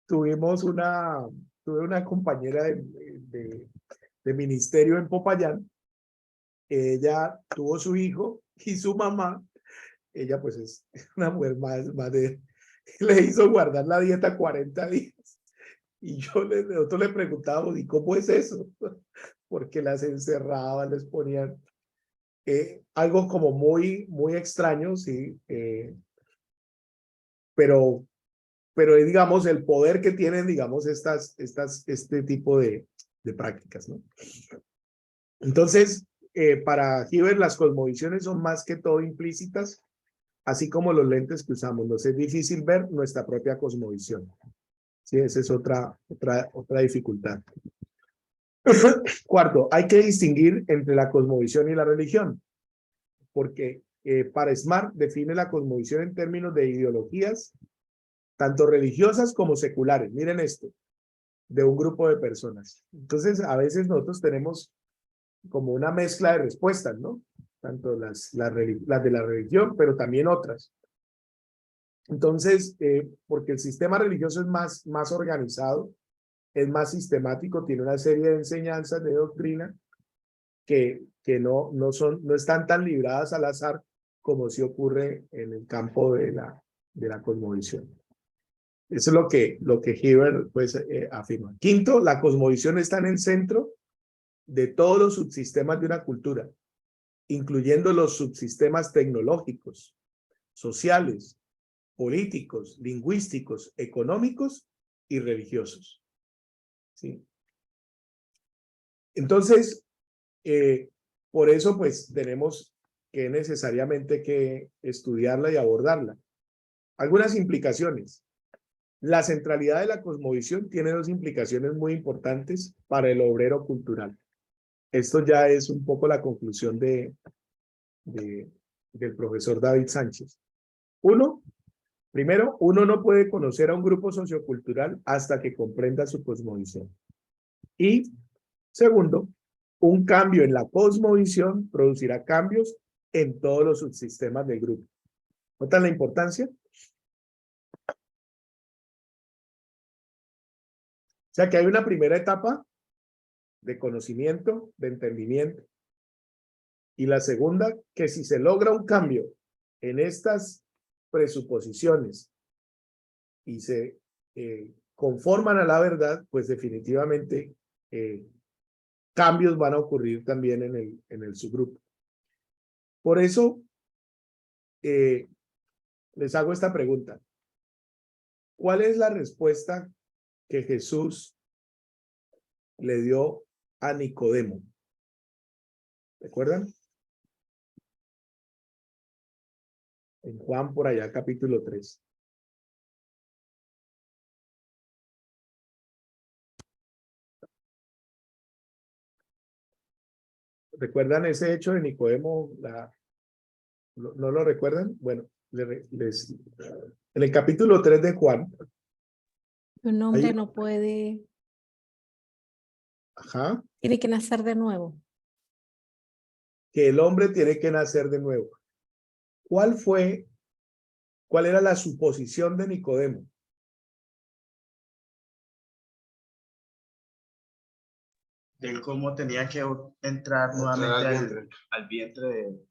tuve una compañera de ministerio en Popayán. Ella tuvo su hijo y su mamá, ella pues es una mujer más le hizo guardar la dieta 40 días. Y nosotros le preguntábamos, ¿y cómo es eso? Porque las encerraban, les ponían algo como muy extraño, sí, pero digamos el poder que tienen, digamos, este tipo de prácticas, ¿no? Entonces, para Hibbert las cosmovisiones son más que todo implícitas, así como los lentes que usamos. Nos es difícil ver nuestra propia cosmovisión. Sí, esa es otra dificultad. Cuarto, hay que distinguir entre la cosmovisión y la religión, porque para Smart define la cosmovisión en términos de ideologías, tanto religiosas como seculares. Miren esto, de un grupo de personas. Entonces, a veces nosotros tenemos como una mezcla de respuestas, ¿no? Tanto las de la religión, pero también otras. Entonces, porque el sistema religioso es más organizado, es más sistemático, tiene una serie de enseñanzas, de doctrina, que no están tan libradas al azar como si ocurre en el campo de la cosmovisión. Eso es lo que Hibbert pues, afirma. Quinto, la cosmovisión está en el centro de todos los subsistemas de una cultura, incluyendo los subsistemas tecnológicos, sociales, políticos, lingüísticos, económicos y religiosos. ¿Sí? Entonces, por eso pues tenemos que necesariamente que estudiarla y abordarla. Algunas implicaciones. La centralidad de la cosmovisión tiene dos implicaciones muy importantes para el obrero cultural. Esto ya es un poco la conclusión del profesor David Sánchez. Primero, uno no puede conocer a un grupo sociocultural hasta que comprenda su cosmovisión. Y segundo, un cambio en la cosmovisión producirá cambios en todos los subsistemas del grupo. ¿Notan la importancia? O sea que hay una primera etapa de conocimiento, de entendimiento. Y la segunda, que si se logra un cambio en estas presuposiciones y se conforman a la verdad, pues definitivamente cambios van a ocurrir también en el subgrupo. Por eso, les hago esta pregunta. ¿Cuál es la respuesta que Jesús le dio a Nicodemo? ¿Recuerdan? En Juan, por allá, capítulo 3. ¿Recuerdan ese hecho de Nicodemo? ¿No lo recuerdan? Bueno, en el capítulo 3 de Juan. Un hombre no puede, Ajá. tiene que nacer de nuevo. Que el hombre tiene que nacer de nuevo. ¿Cuál era la suposición de Nicodemo? De cómo tenía que entrar nuevamente al vientre de,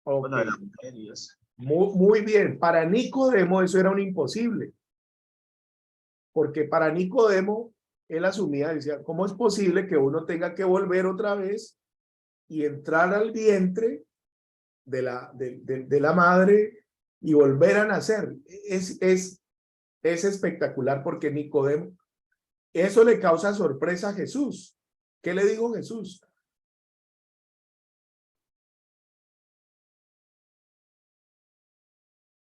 bueno, de la mujer y eso. Muy bien. Para Nicodemo eso era un imposible. Porque para Nicodemo, él asumía, decía, ¿cómo es posible que uno tenga que volver otra vez y entrar al vientre de la madre y volver a nacer? Es espectacular porque Nicodemo, eso le causa sorpresa a Jesús. ¿Qué le dijo Jesús?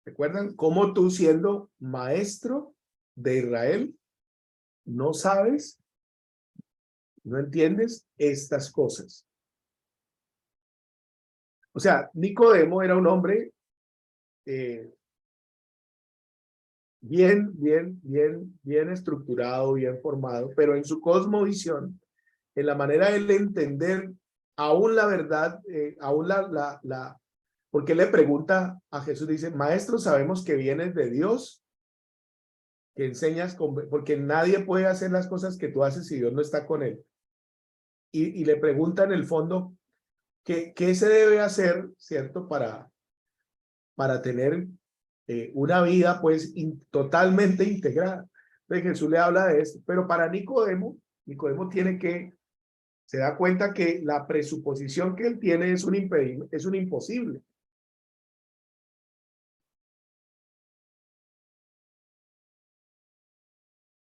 ¿Recuerdan cómo tú, siendo maestro de Israel, no sabes, no entiendes estas cosas? O sea, Nicodemo era un hombre bien estructurado, bien formado, pero en su cosmovisión, en la manera de él entender aún la verdad, aún porque le pregunta a Jesús, dice, maestro, sabemos que vienes de Dios que enseñas, porque nadie puede hacer las cosas que tú haces si Dios no está con él. Y le pregunta en el fondo, ¿qué se debe hacer, cierto, para tener una vida pues totalmente integrada? Entonces Jesús le habla de esto, pero para Nicodemo se da cuenta que la presuposición que él tiene es un impedimento, es un imposible.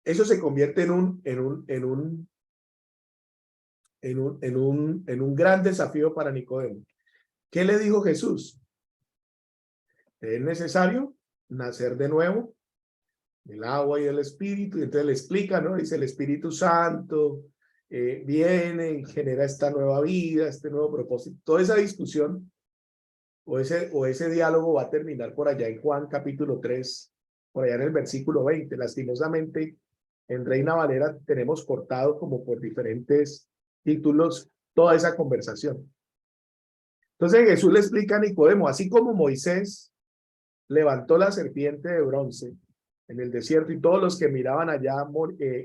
Eso se convierte en un gran desafío para Nicodemo. ¿Qué le dijo Jesús? Es necesario nacer de nuevo del agua y del Espíritu. Y entonces le explica, ¿no? Dice, el Espíritu Santo viene y genera esta nueva vida, este nuevo propósito. Toda esa discusión o ese diálogo va a terminar por allá en Juan capítulo 3, por allá en el versículo 20. Lastimosamente, en Reina Valera tenemos cortado como por diferentes títulos toda esa conversación. Entonces Jesús le explica a Nicodemo, así como Moisés levantó la serpiente de bronce en el desierto y todos los que miraban allá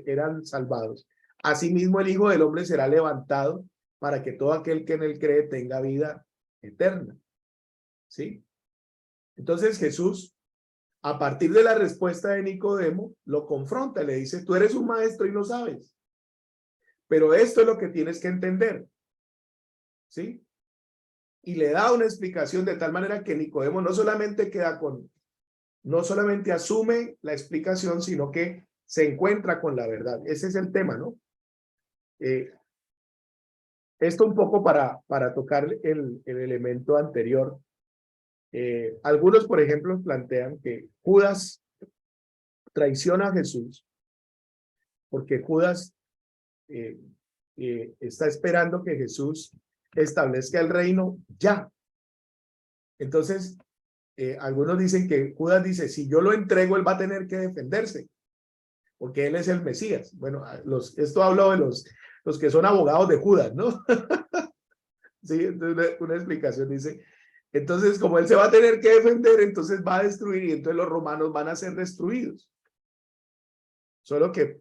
eran salvados, asimismo el Hijo del Hombre será levantado para que todo aquel que en él cree tenga vida eterna. ¿Sí? Entonces Jesús, a partir de la respuesta de Nicodemo, lo confronta, le dice, tú eres un maestro y no sabes, pero esto es lo que tienes que entender. ¿Sí? Y le da una explicación de tal manera que Nicodemo no solamente asume la explicación, sino que se encuentra con la verdad. Ese es el tema, ¿no? Esto un poco para tocar el elemento anterior. Algunos, por ejemplo, plantean que Judas traiciona a Jesús porque Judas está esperando que Jesús establezca el reino ya. Entonces, algunos dicen que Judas dice, si yo lo entrego, él va a tener que defenderse, porque él es el Mesías. Bueno, esto hablo de los que son abogados de Judas, ¿no? Sí, entonces una explicación dice, entonces como él se va a tener que defender, entonces va a destruir y entonces los romanos van a ser destruidos. Solo que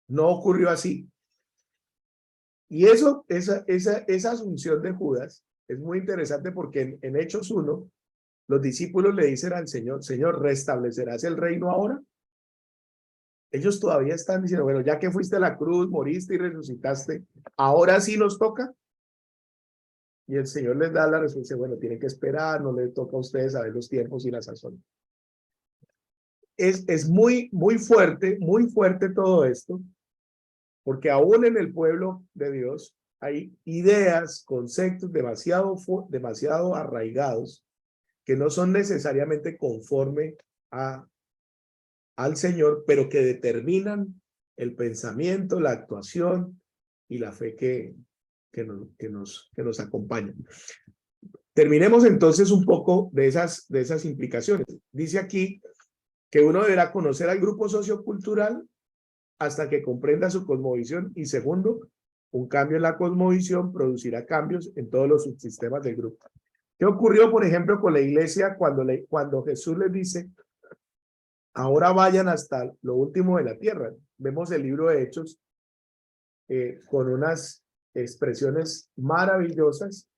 no ocurrió así. Y esa asunción de Judas es muy interesante porque en Hechos 1, los discípulos le dicen al Señor, Señor, ¿restablecerás el reino ahora? Ellos todavía están diciendo, bueno, ya que fuiste a la cruz, moriste y resucitaste, ¿ahora sí nos toca? Y el Señor les da la respuesta, bueno, tienen que esperar, no les toca a ustedes saber los tiempos y la sazón. Es muy fuerte todo esto, porque aún en el pueblo de Dios hay ideas, conceptos demasiado arraigados que no son necesariamente conforme al Señor, pero que determinan el pensamiento, la actuación y la fe que nos acompaña. Terminemos entonces un poco de esas implicaciones. Dice aquí que uno deberá conocer al grupo sociocultural hasta que comprenda su cosmovisión y segundo, un cambio en la cosmovisión producirá cambios en todos los subsistemas del grupo. ¿Qué ocurrió, por ejemplo, con la iglesia cuando Jesús les dice, ahora vayan hasta lo último de la tierra? Vemos el libro de Hechos con unas expresiones maravillosas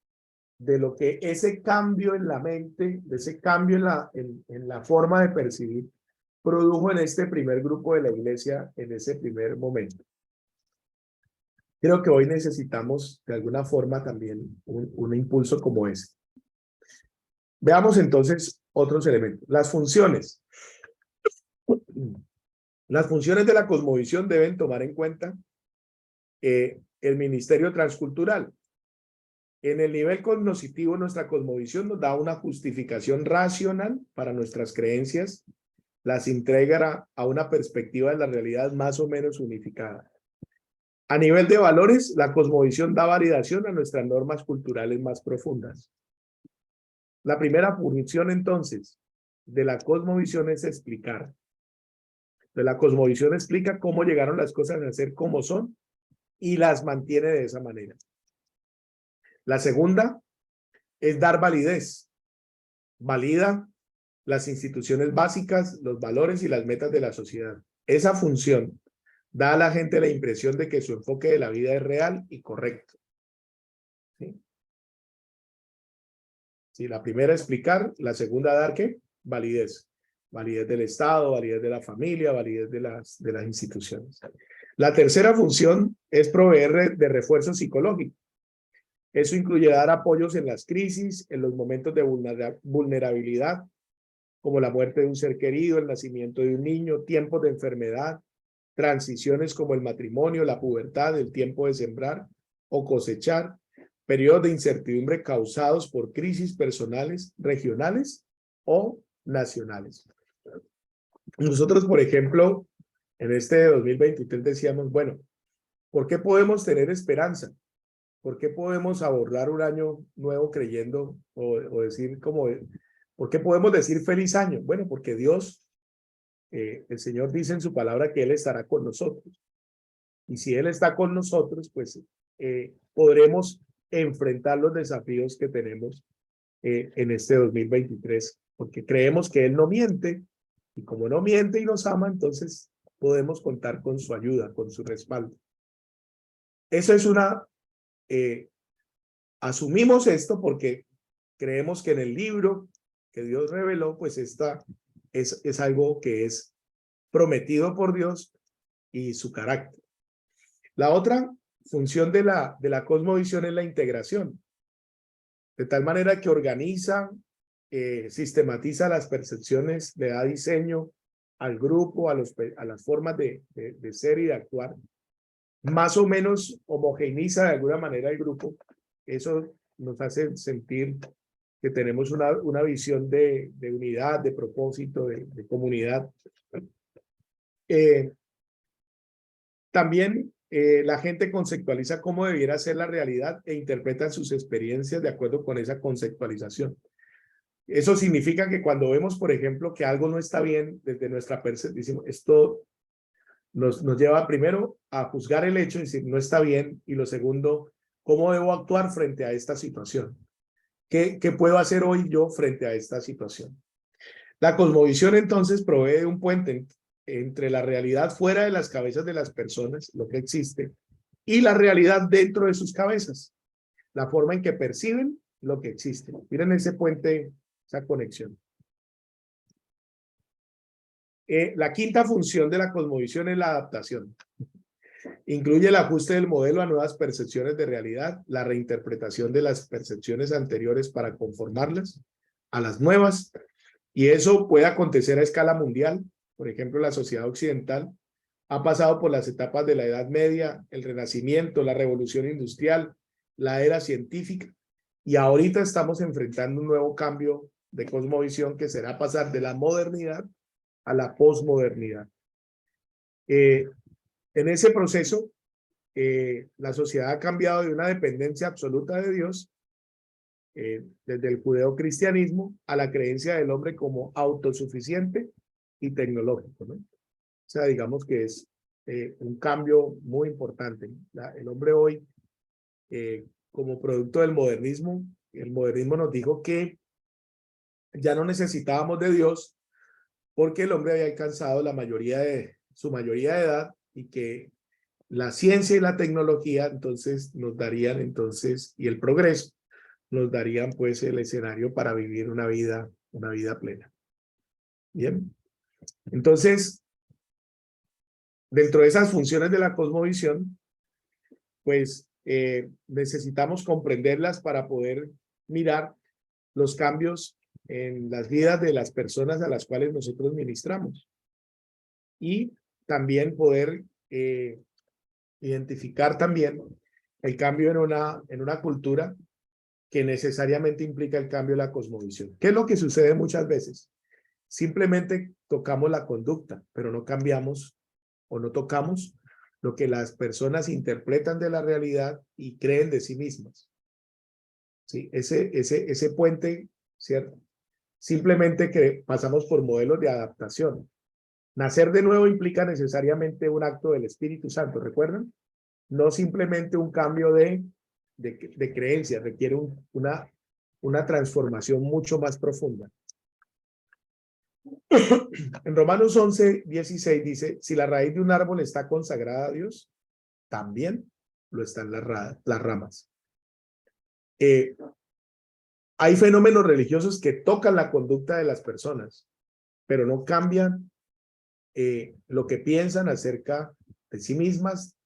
de lo que ese cambio en la mente, de ese cambio en la forma de percibir, produjo en este primer grupo de la iglesia en ese primer momento. Creo que hoy necesitamos de alguna forma también un impulso como ese. Veamos entonces otros elementos. Las funciones. Las funciones de la cosmovisión deben tomar en cuenta el ministerio transcultural. En el nivel cognoscitivo, nuestra cosmovisión nos da una justificación racional para nuestras creencias, las integra a una perspectiva de la realidad más o menos unificada. A nivel de valores, la cosmovisión da validación a nuestras normas culturales más profundas. La primera función, entonces, de la cosmovisión es explicar. De la cosmovisión explica cómo llegaron las cosas a ser como son y las mantiene de esa manera. La segunda es dar validez. Valida las instituciones básicas, los valores y las metas de la sociedad. Esa función da a la gente la impresión de que su enfoque de la vida es real y correcto. ¿Sí? Sí, la primera explicar, la segunda dar ¿qué? Validez. Validez del Estado, validez de la familia, validez de las instituciones. La tercera función es proveer de refuerzo psicológico. Eso incluye dar apoyos en las crisis, en los momentos de vulnerabilidad, como la muerte de un ser querido, el nacimiento de un niño, tiempos de enfermedad, transiciones como el matrimonio, la pubertad, el tiempo de sembrar o cosechar, periodos de incertidumbre causados por crisis personales, regionales o nacionales. Nosotros, por ejemplo, en este 2023 decíamos, bueno, ¿por qué podemos tener esperanza? ¿Por qué podemos abordar un año nuevo creyendo o decir como, ¿por qué podemos decir feliz año? Bueno, porque Dios, el Señor dice en su palabra que Él estará con nosotros. Y si Él está con nosotros, pues podremos enfrentar los desafíos que tenemos en este 2023, porque creemos que Él no miente, y como no miente y nos ama, entonces podemos contar con su ayuda, con su respaldo. Eso es asumimos esto porque creemos que en el libro que Dios reveló, pues esta es algo que es prometido por Dios y su carácter. La otra función de la cosmovisión es la integración, de tal manera que organiza, sistematiza las percepciones, le da diseño al grupo, a las formas de ser y de actuar, más o menos homogeneiza de alguna manera el grupo. Eso nos hace sentir que tenemos una visión de unidad, de propósito, de comunidad. También la gente conceptualiza cómo debiera ser la realidad e interpreta sus experiencias de acuerdo con esa conceptualización. Eso significa que cuando vemos, por ejemplo, que algo no está bien desde nuestra percepción, esto nos lleva primero a juzgar el hecho y decir no está bien, y lo segundo, ¿cómo debo actuar frente a esta situación? ¿Qué puedo hacer hoy yo frente a esta situación? La cosmovisión entonces provee un puente entre la realidad fuera de las cabezas de las personas, lo que existe, y la realidad dentro de sus cabezas, la forma en que perciben lo que existe. Miren ese puente, esa conexión. La quinta función de la cosmovisión es la adaptación. Incluye el ajuste del modelo a nuevas percepciones de realidad, la reinterpretación de las percepciones anteriores para conformarlas a las nuevas, y eso puede acontecer a escala mundial. Por ejemplo, la sociedad occidental ha pasado por las etapas de la Edad Media, el Renacimiento, la Revolución Industrial, la era científica, y ahorita estamos enfrentando un nuevo cambio de cosmovisión que será pasar de la modernidad a la posmodernidad. En ese proceso, la sociedad ha cambiado de una dependencia absoluta de Dios, desde el judeocristianismo, a la creencia del hombre como autosuficiente y tecnológico, ¿no? O sea, digamos que es un cambio muy importante. El hombre hoy, como producto del modernismo, el modernismo nos dijo que ya no necesitábamos de Dios porque el hombre había alcanzado su mayoría de edad, y que la ciencia y la tecnología entonces nos darían y el progreso nos darían pues el escenario para vivir una vida plena. Bien, entonces dentro de esas funciones de la cosmovisión, pues necesitamos comprenderlas para poder mirar los cambios en las vidas de las personas a las cuales nosotros ministramos, y también poder identificar también el cambio en una cultura que necesariamente implica el cambio de la cosmovisión. ¿Qué es lo que sucede muchas veces? Simplemente tocamos la conducta, pero no cambiamos o no tocamos lo que las personas interpretan de la realidad y creen de sí mismas. ¿Sí? Ese puente, ¿cierto? Simplemente que pasamos por modelos de adaptación. Nacer de nuevo implica necesariamente un acto del Espíritu Santo, ¿recuerdan? No simplemente un cambio de creencia, requiere una transformación mucho más profunda. En Romanos 11:16 dice, si la raíz de un árbol está consagrada a Dios, también lo están las ramas. Hay fenómenos religiosos que tocan la conducta de las personas, pero no cambian lo que piensan acerca de sí mismas,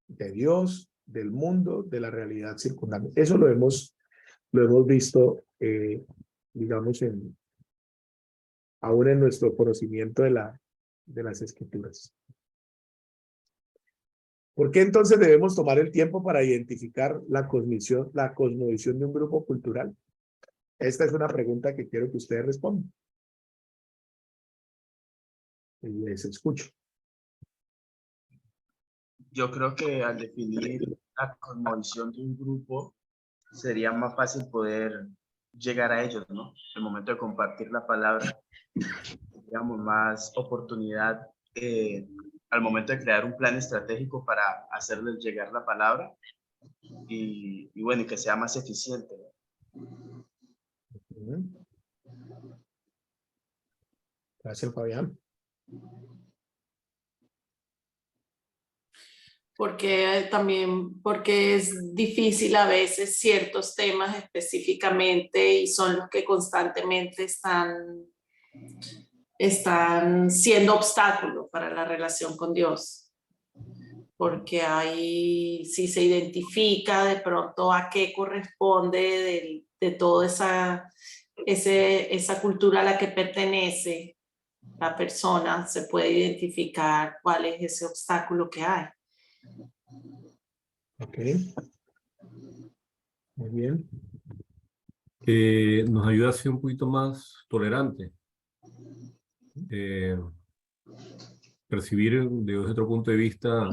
de Dios, del mundo, de la realidad circundante. Eso lo hemos visto, digamos, aún en nuestro conocimiento de las Escrituras. ¿Por qué entonces debemos tomar el tiempo para identificar la cosmovisión de un grupo cultural? Esta es una pregunta que quiero que ustedes respondan. Les escucho. Yo creo que al definir la cosmovisión de un grupo sería más fácil poder llegar a ellos, ¿no? El momento de compartir la palabra, digamos, más oportunidad al momento de crear un plan estratégico para hacerles llegar la palabra y bueno, y que sea más eficiente. Gracias, Fabián. Porque es difícil a veces ciertos temas específicamente y son los que constantemente están siendo obstáculos para la relación con Dios. Porque ahí sí se identifica de pronto a qué corresponde de toda esa cultura a la que pertenece la persona, se puede identificar cuál es ese obstáculo que hay. Ok. Muy bien. Nos ayuda a ser un poquito más tolerante. Percibir desde otro punto de vista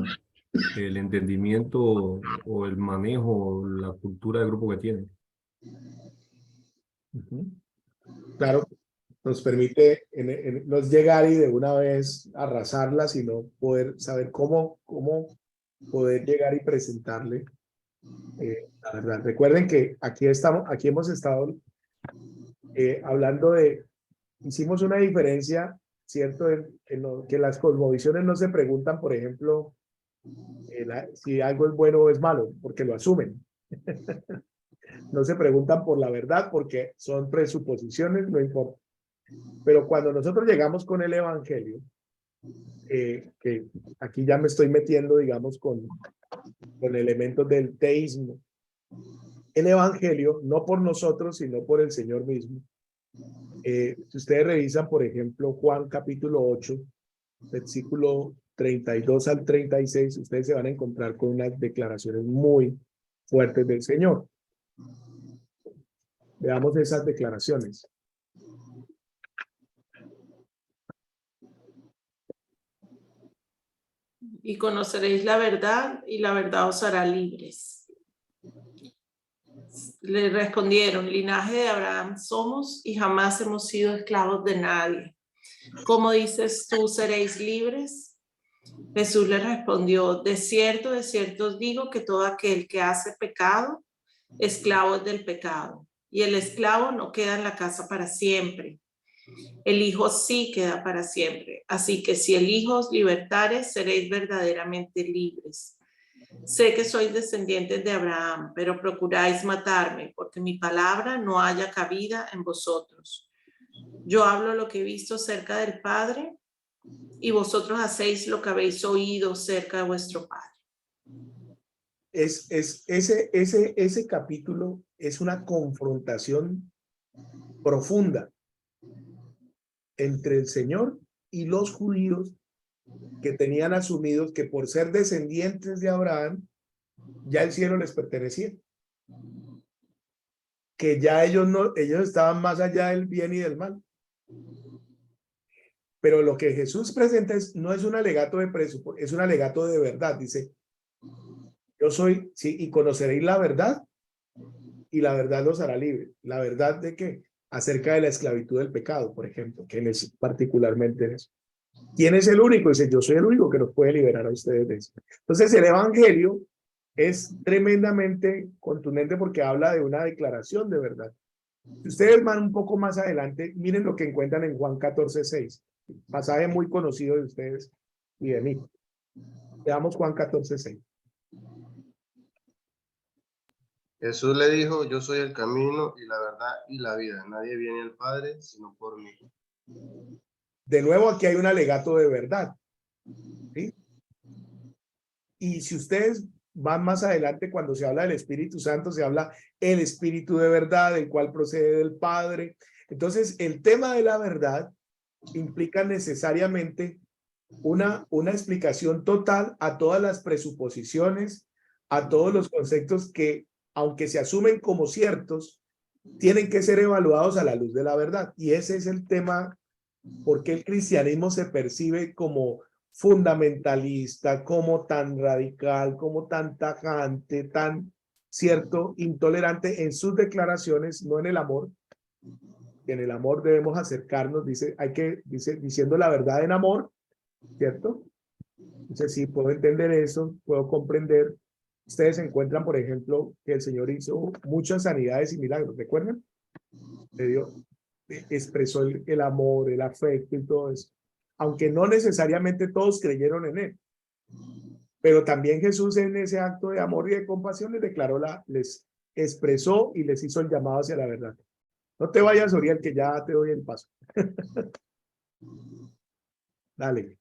el entendimiento o el manejo, la cultura del grupo que tienen. Claro, nos permite no es llegar y de una vez arrasarla, sino poder saber cómo poder llegar y presentarle la verdad. Recuerden que aquí hemos estado hablando hicimos una diferencia, ¿cierto? Que las cosmovisiones no se preguntan, por ejemplo, si algo es bueno o es malo, porque lo asumen. No se preguntan por la verdad, porque son presuposiciones, no importa. Pero cuando nosotros llegamos con el Evangelio, que aquí ya me estoy metiendo, digamos, con elementos del teísmo, el Evangelio, no por nosotros, sino por el Señor mismo. Si ustedes revisan, por ejemplo, Juan capítulo 8, versículo 32 al 36, ustedes se van a encontrar con unas declaraciones muy fuertes del Señor. Veamos esas declaraciones. Y conoceréis la verdad, y la verdad os hará libres. Le respondieron, linaje de Abraham somos y jamás hemos sido esclavos de nadie. ¿Cómo dices tú seréis libres? Jesús le respondió, de cierto os digo que todo aquel que hace pecado, esclavo es del pecado. Y el esclavo no queda en la casa para siempre. El Hijo sí queda para siempre. Así que si el Hijo os libertare, seréis verdaderamente libres. Sé que sois descendientes de Abraham, pero procuráis matarme, porque mi palabra no haya cabida en vosotros. Yo hablo lo que he visto cerca del Padre, y vosotros hacéis lo que habéis oído cerca de vuestro Padre. Ese capítulo es una confrontación profunda entre el Señor y los judíos que tenían asumidos que por ser descendientes de Abraham, ya el cielo les pertenecía. Que ya ellos estaban más allá del bien y del mal. Pero lo que Jesús presenta no es un alegato de presupuesto, es un alegato de verdad. Dice, yo soy, sí, y conoceréis la verdad, y la verdad los hará libre. ¿La verdad de qué? Acerca de la esclavitud del pecado, por ejemplo, que es particularmente en eso. ¿Quién es el único? Dice, yo soy el único que los puede liberar a ustedes de eso. Entonces, el Evangelio es tremendamente contundente porque habla de una declaración de verdad. Si ustedes van un poco más adelante, miren lo que encuentran en Juan 14:6, pasaje muy conocido de ustedes y de mí. Veamos Juan 14:6. Jesús le dijo, yo soy el camino y la verdad y la vida. Nadie viene al Padre sino por mí. De nuevo, aquí hay un alegato de verdad, ¿sí? Y si ustedes van más adelante, cuando se habla del Espíritu Santo, se habla el Espíritu de verdad, el cual procede del Padre. Entonces, el tema de la verdad implica necesariamente una explicación total a todas las presuposiciones, a todos los conceptos que, aunque se asumen como ciertos, tienen que ser evaluados a la luz de la verdad. Y ese es el tema, porque el cristianismo se percibe como fundamentalista, como tan radical, como tan tajante, tan cierto, intolerante en sus declaraciones, no en el amor. En el amor debemos acercarnos, dice, diciendo la verdad en amor, ¿cierto? Entonces, sí, puedo entender eso, puedo comprender. Ustedes encuentran, por ejemplo, que el Señor hizo muchas sanidades y milagros, ¿recuerdan? Le dio, expresó el amor, el afecto y todo eso. Aunque no necesariamente todos creyeron en él. Pero también Jesús en ese acto de amor y de compasión les declaró, les expresó y les hizo el llamado hacia la verdad. No te vayas, Oriel, que ya te doy el paso. Dale.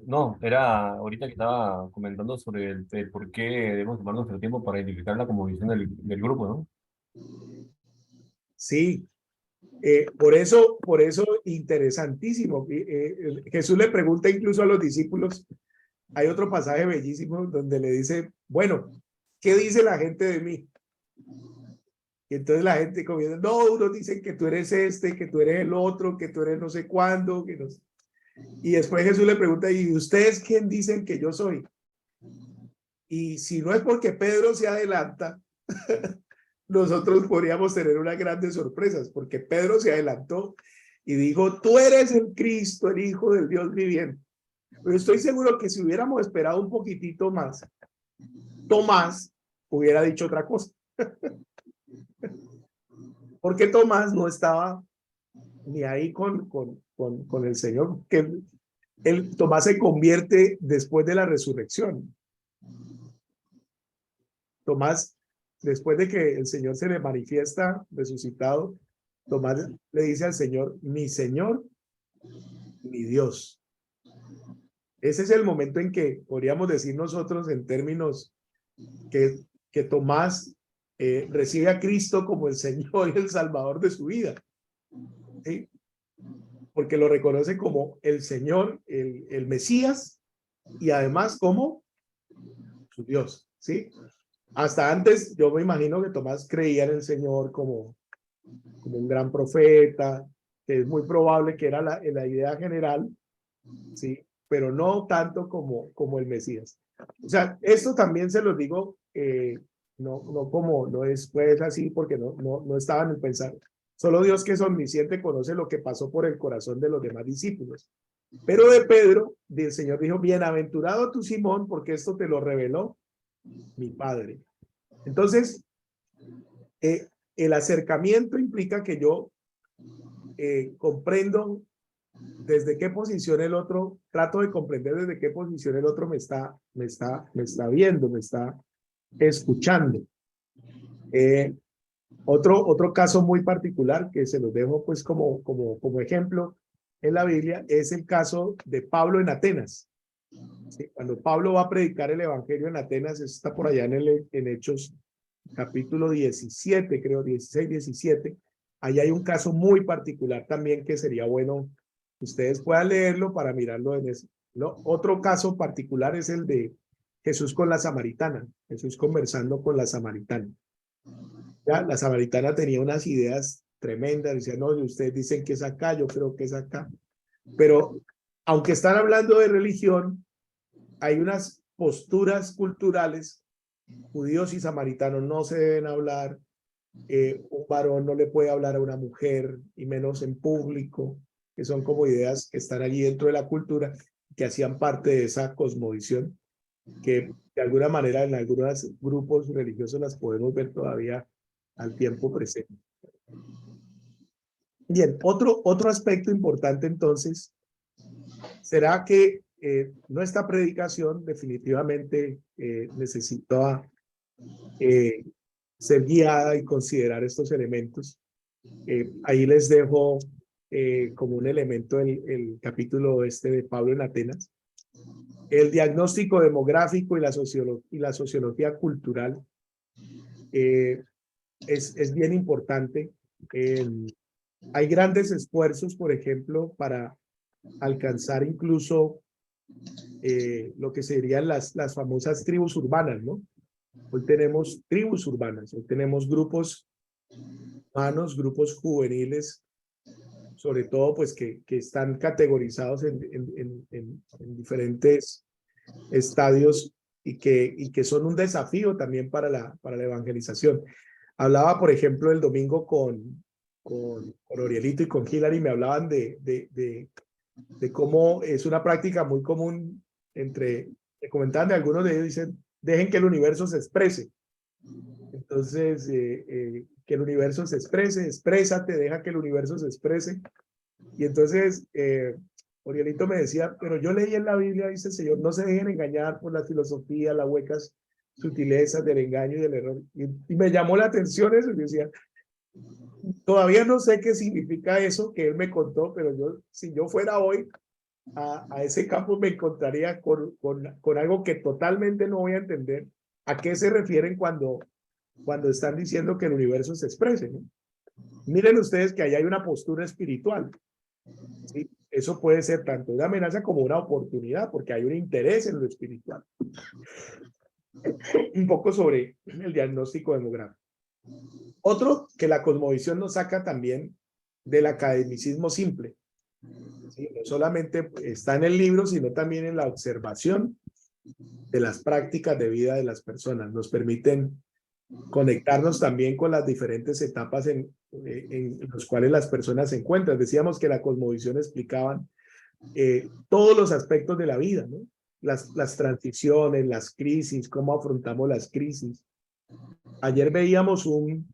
No, era ahorita que estaba comentando sobre el por qué debemos tomar nuestro tiempo para identificarla como visión del grupo, ¿no? Sí, por eso, interesantísimo. Jesús le pregunta incluso a los discípulos, hay otro pasaje bellísimo donde le dice, bueno, ¿qué dice la gente de mí? Y entonces la gente comienza, no, unos dicen que tú eres este, que tú eres el otro, que tú eres no sé cuándo, que no sé. Y después Jesús le pregunta, ¿y ustedes quién dicen que yo soy? Y si no es porque Pedro se adelanta, nosotros podríamos tener unas grandes sorpresas, porque Pedro se adelantó y dijo, tú eres el Cristo, el Hijo del Dios viviente. Pero estoy seguro que si hubiéramos esperado un poquitito más, Tomás hubiera dicho otra cosa. Porque Tomás no estaba ni ahí con el Señor, que Tomás se convierte después de la resurrección. Tomás, después de que el Señor se le manifiesta resucitado, Tomás le dice al Señor, mi Señor, mi Dios. Ese es el momento en que podríamos decir nosotros en términos que Tomás recibe a Cristo como el Señor y el Salvador de su vida. ¿Sí? Porque lo reconoce como el Señor, el Mesías, y además como su Dios. ¿Sí? Hasta antes, yo me imagino que Tomás creía en el Señor como un gran profeta, que es muy probable que era la idea general, ¿sí? Pero no tanto como el Mesías. O sea, esto también se los digo, no es pues así, porque no estaba en el pensar. Solo Dios, que es omnisciente, conoce lo que pasó por el corazón de los demás discípulos. Pero de Pedro, el Señor dijo, bienaventurado tú, Simón, porque esto te lo reveló mi Padre. Entonces, el acercamiento implica que yo comprendo desde qué posición el otro, trato de comprender desde qué posición el otro me está viendo, me está escuchando. Otro caso muy particular que se los dejo pues como ejemplo en la Biblia es el caso de Pablo en Atenas. ¿Sí? Cuando Pablo va a predicar el evangelio en Atenas, eso está por allá en Hechos capítulo 17, creo, 16, 17. Ahí hay un caso muy particular también que sería bueno que ustedes puedan leerlo para mirarlo en eso, ¿no? Otro caso particular es el de Jesús con la samaritana, Jesús conversando con la samaritana. Ya, la samaritana tenía unas ideas tremendas, decía, no, ustedes dicen que es acá, yo creo que es acá. Pero aunque están hablando de religión, hay unas posturas culturales, judíos y samaritanos no se deben hablar, un varón no le puede hablar a una mujer, y menos en público, que son como ideas que están allí dentro de la cultura, que hacían parte de esa cosmovisión, que de alguna manera en algunos grupos religiosos las podemos ver todavía al tiempo presente. Bien, otro aspecto importante entonces será que nuestra predicación definitivamente necesita ser guiada y considerar estos elementos. Ahí les dejo como un elemento el capítulo de Pablo en Atenas. El diagnóstico demográfico y la sociología cultural es bien importante. Hay grandes esfuerzos, por ejemplo, para alcanzar incluso lo que serían las famosas tribus urbanas, ¿no? Hoy tenemos tribus urbanas, hoy tenemos grupos humanos, grupos juveniles, sobre todo pues que están categorizados en diferentes estadios y que son un desafío también para la evangelización. Hablaba, por ejemplo, el domingo con Orielito y con Hilary, me hablaban de cómo es una práctica muy común me comentaban de algunos de ellos, dicen, dejen que el universo se exprese. Entonces, que el universo se exprese, exprésate, deja que el universo se exprese. Y entonces, Orielito me decía, pero yo leí en la Biblia, dice el Señor, no se dejen engañar por la filosofía, las huecas sutilezas del engaño y del error. Y me llamó la atención eso, y decía, todavía no sé qué significa eso que él me contó, pero si yo fuera hoy a ese campo me encontraría con algo que totalmente no voy a entender. ¿A qué se refieren cuando están diciendo que el universo se exprese, ¿no? Miren ustedes que ahí hay una postura espiritual, ¿sí? Eso puede ser tanto una amenaza como una oportunidad, porque hay un interés en lo espiritual. Un poco sobre el diagnóstico demográfico. Otro que la cosmovisión nos saca también del academicismo simple. ¿Sí? No solamente está en el libro, sino también en la observación de las prácticas de vida de las personas. Nos permiten conectarnos también con las diferentes etapas en las cuales las personas se encuentran. Decíamos que la cosmovisión explicaban todos los aspectos de la vida, ¿no? Las transiciones, las crisis, cómo afrontamos las crisis. Ayer veíamos una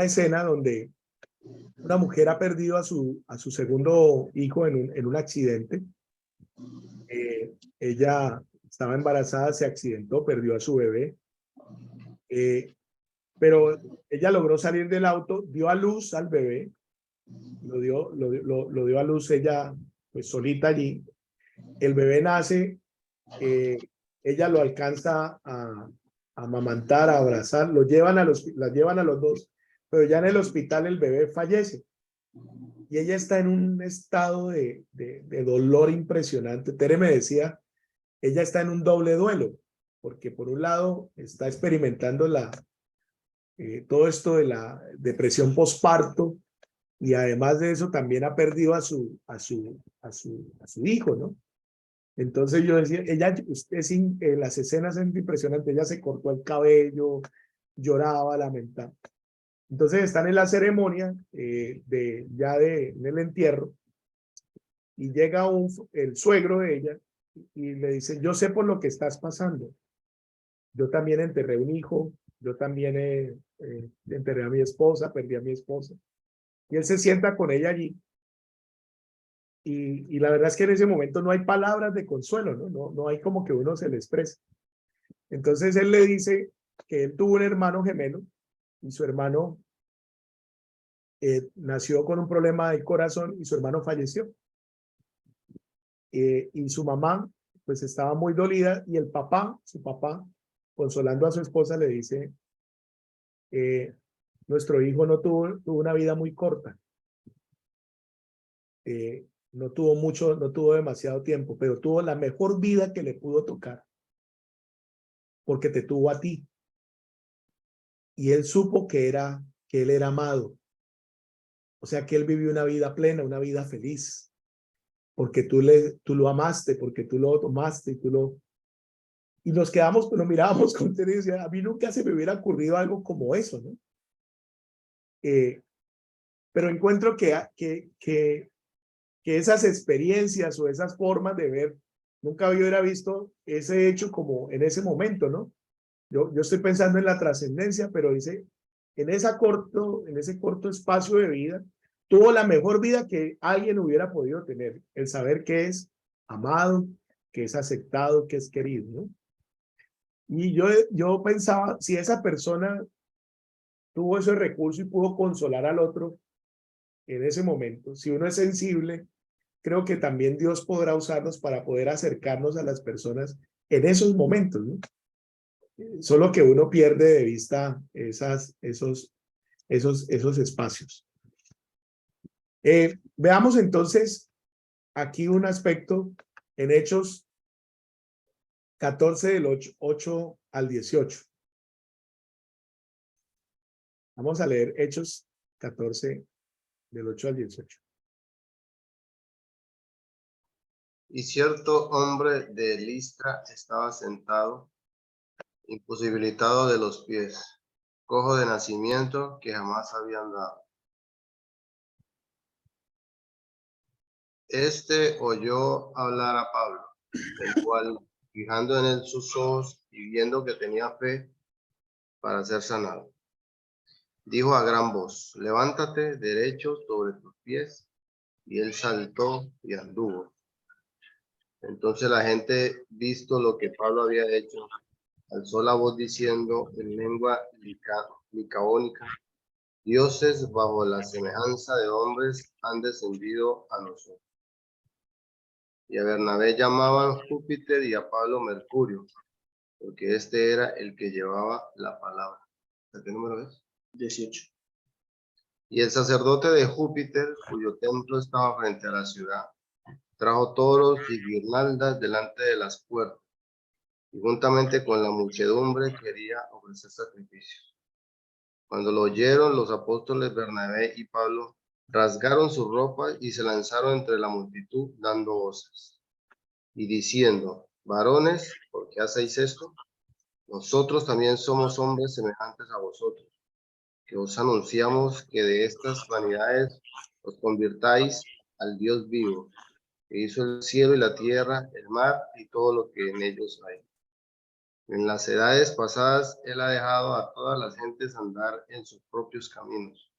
escena donde una mujer ha perdido a su segundo hijo en un accidente. Ella estaba embarazada, se accidentó, perdió a su bebé. Pero ella logró salir del auto, dio a luz al bebé, lo dio a luz ella pues solita allí. El bebé nace, ella lo alcanza a amamantar, a abrazar, la llevan a los dos, pero ya en el hospital el bebé fallece. Y ella está en un estado de dolor impresionante. Tere me decía, ella está en un doble duelo, porque por un lado está experimentando todo esto de la depresión postparto, y además de eso también ha perdido a su hijo, ¿no? Entonces yo decía, las escenas son impresionantes, ella se cortó el cabello, lloraba, lamentaba. Entonces están en la ceremonia en el entierro, y llega el suegro de ella y le dice, yo sé por lo que estás pasando. Yo también enterré un hijo, yo también enterré a mi esposa, perdí a mi esposa. Y él se sienta con ella allí. Y la verdad es que en ese momento no hay palabras de consuelo, ¿no? No hay como que uno se le exprese. Entonces él le dice que él tuvo un hermano gemelo y su hermano nació con un problema del corazón y su hermano falleció. Y su mamá pues estaba muy dolida, y su papá, consolando a su esposa, le dice, nuestro hijo no tuvo una vida muy corta. No tuvo demasiado tiempo, pero tuvo la mejor vida que le pudo tocar, porque te tuvo a ti. Y él supo que él era amado. O sea que él vivió una vida plena, una vida feliz, porque tú lo amaste, porque tú lo tomaste, y nos quedamos, pues nos mirábamos con él y decía, a mí nunca se me hubiera ocurrido algo como eso, ¿no? Pero encuentro que esas experiencias o esas formas de ver, nunca yo hubiera visto ese hecho como en ese momento, ¿no? Yo estoy pensando en la trascendencia, pero dice, en ese corto espacio de vida, tuvo la mejor vida que alguien hubiera podido tener, el saber que es amado, que es aceptado, que es querido, ¿no? Y yo pensaba, si esa persona tuvo ese recurso y pudo consolar al otro en ese momento, si uno es sensible, creo que también Dios podrá usarnos para poder acercarnos a las personas en esos momentos, ¿no? Solo que uno pierde de vista esos espacios. Veamos entonces aquí un aspecto en Hechos 14 del 8 al 18. Vamos a leer Hechos 14 del 8 al 18. Y cierto hombre de Listra estaba sentado, imposibilitado de los pies, cojo de nacimiento, que jamás había andado. Este oyó hablar a Pablo, el cual, fijando en él sus ojos y viendo que tenía fe para ser sanado, dijo a gran voz: levántate derecho sobre tus pies. Y él saltó y anduvo. Entonces la gente, visto lo que Pablo había hecho, alzó la voz diciendo en lengua licaónica: dioses bajo la semejanza de hombres han descendido a nosotros. Y a Bernabé llamaban Júpiter y a Pablo Mercurio, porque este era el que llevaba la palabra. ¿Qué número es? 18. Y el sacerdote de Júpiter, cuyo templo estaba frente a la ciudad, trajo toros y guirnaldas delante de las puertas, y juntamente con la muchedumbre quería ofrecer sacrificios. Cuando lo oyeron, los apóstoles Bernabé y Pablo rasgaron sus ropas y se lanzaron entre la multitud dando voces y diciendo: varones, ¿por qué hacéis esto? Nosotros también somos hombres semejantes a vosotros, que os anunciamos que de estas vanidades os convirtáis al Dios vivo, que hizo el cielo y la tierra, el mar y todo lo que en ellos hay. En las edades pasadas él ha dejado a todas las gentes andar en sus propios caminos.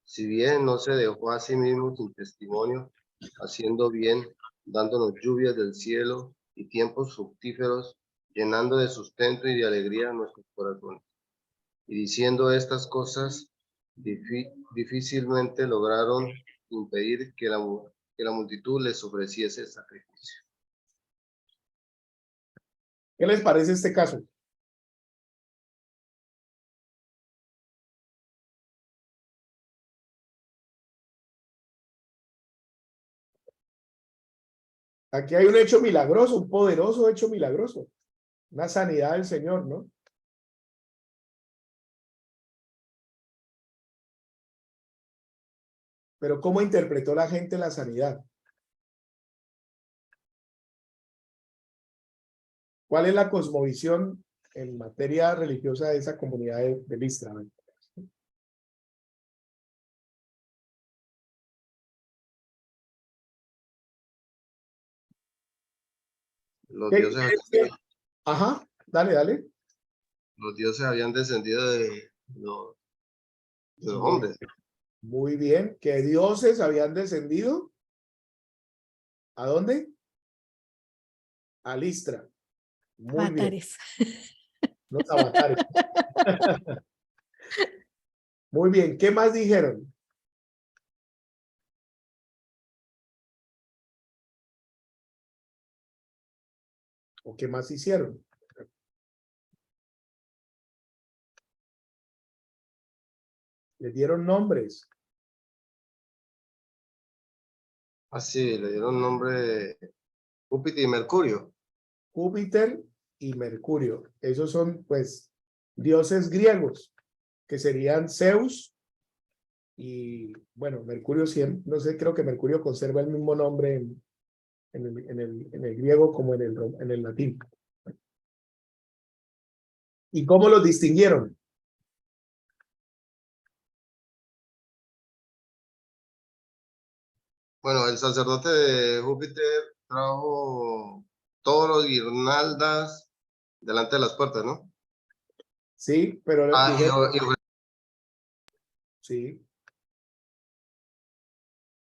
Si bien no se dejó a sí mismo sin testimonio, haciendo bien, dándonos lluvias del cielo y tiempos fructíferos, llenando de sustento y de alegría nuestros corazones. Y diciendo estas cosas, difícilmente lograron impedir que la multitud les ofreciese sacrificio. ¿Qué les parece este caso? Aquí hay un hecho milagroso, un poderoso hecho milagroso. Una sanidad del Señor, ¿no? Pero ¿cómo interpretó la gente la sanidad? ¿Cuál es la cosmovisión en materia religiosa de esa comunidad de Listra? Los dioses, Ajá, dale. los dioses habían descendido de los hombres. Muy bien, que dioses habían descendido. ¿A dónde? A Listra. Muy bien. Avatares. Los avatares. Muy bien, ¿qué más dijeron? ¿O qué más hicieron? Les dieron nombres. Así, le dieron nombre de Júpiter y Mercurio. Júpiter y Mercurio. Esos son, pues, dioses griegos, que serían Zeus y, bueno, Mercurio siempre, no sé, creo que Mercurio conserva el mismo nombre en el griego como en el latín. ¿Y cómo los distinguieron? Bueno, el sacerdote de Júpiter trajo toros, guirnaldas delante de las puertas, ¿no? Sí, pero dijeron, sí.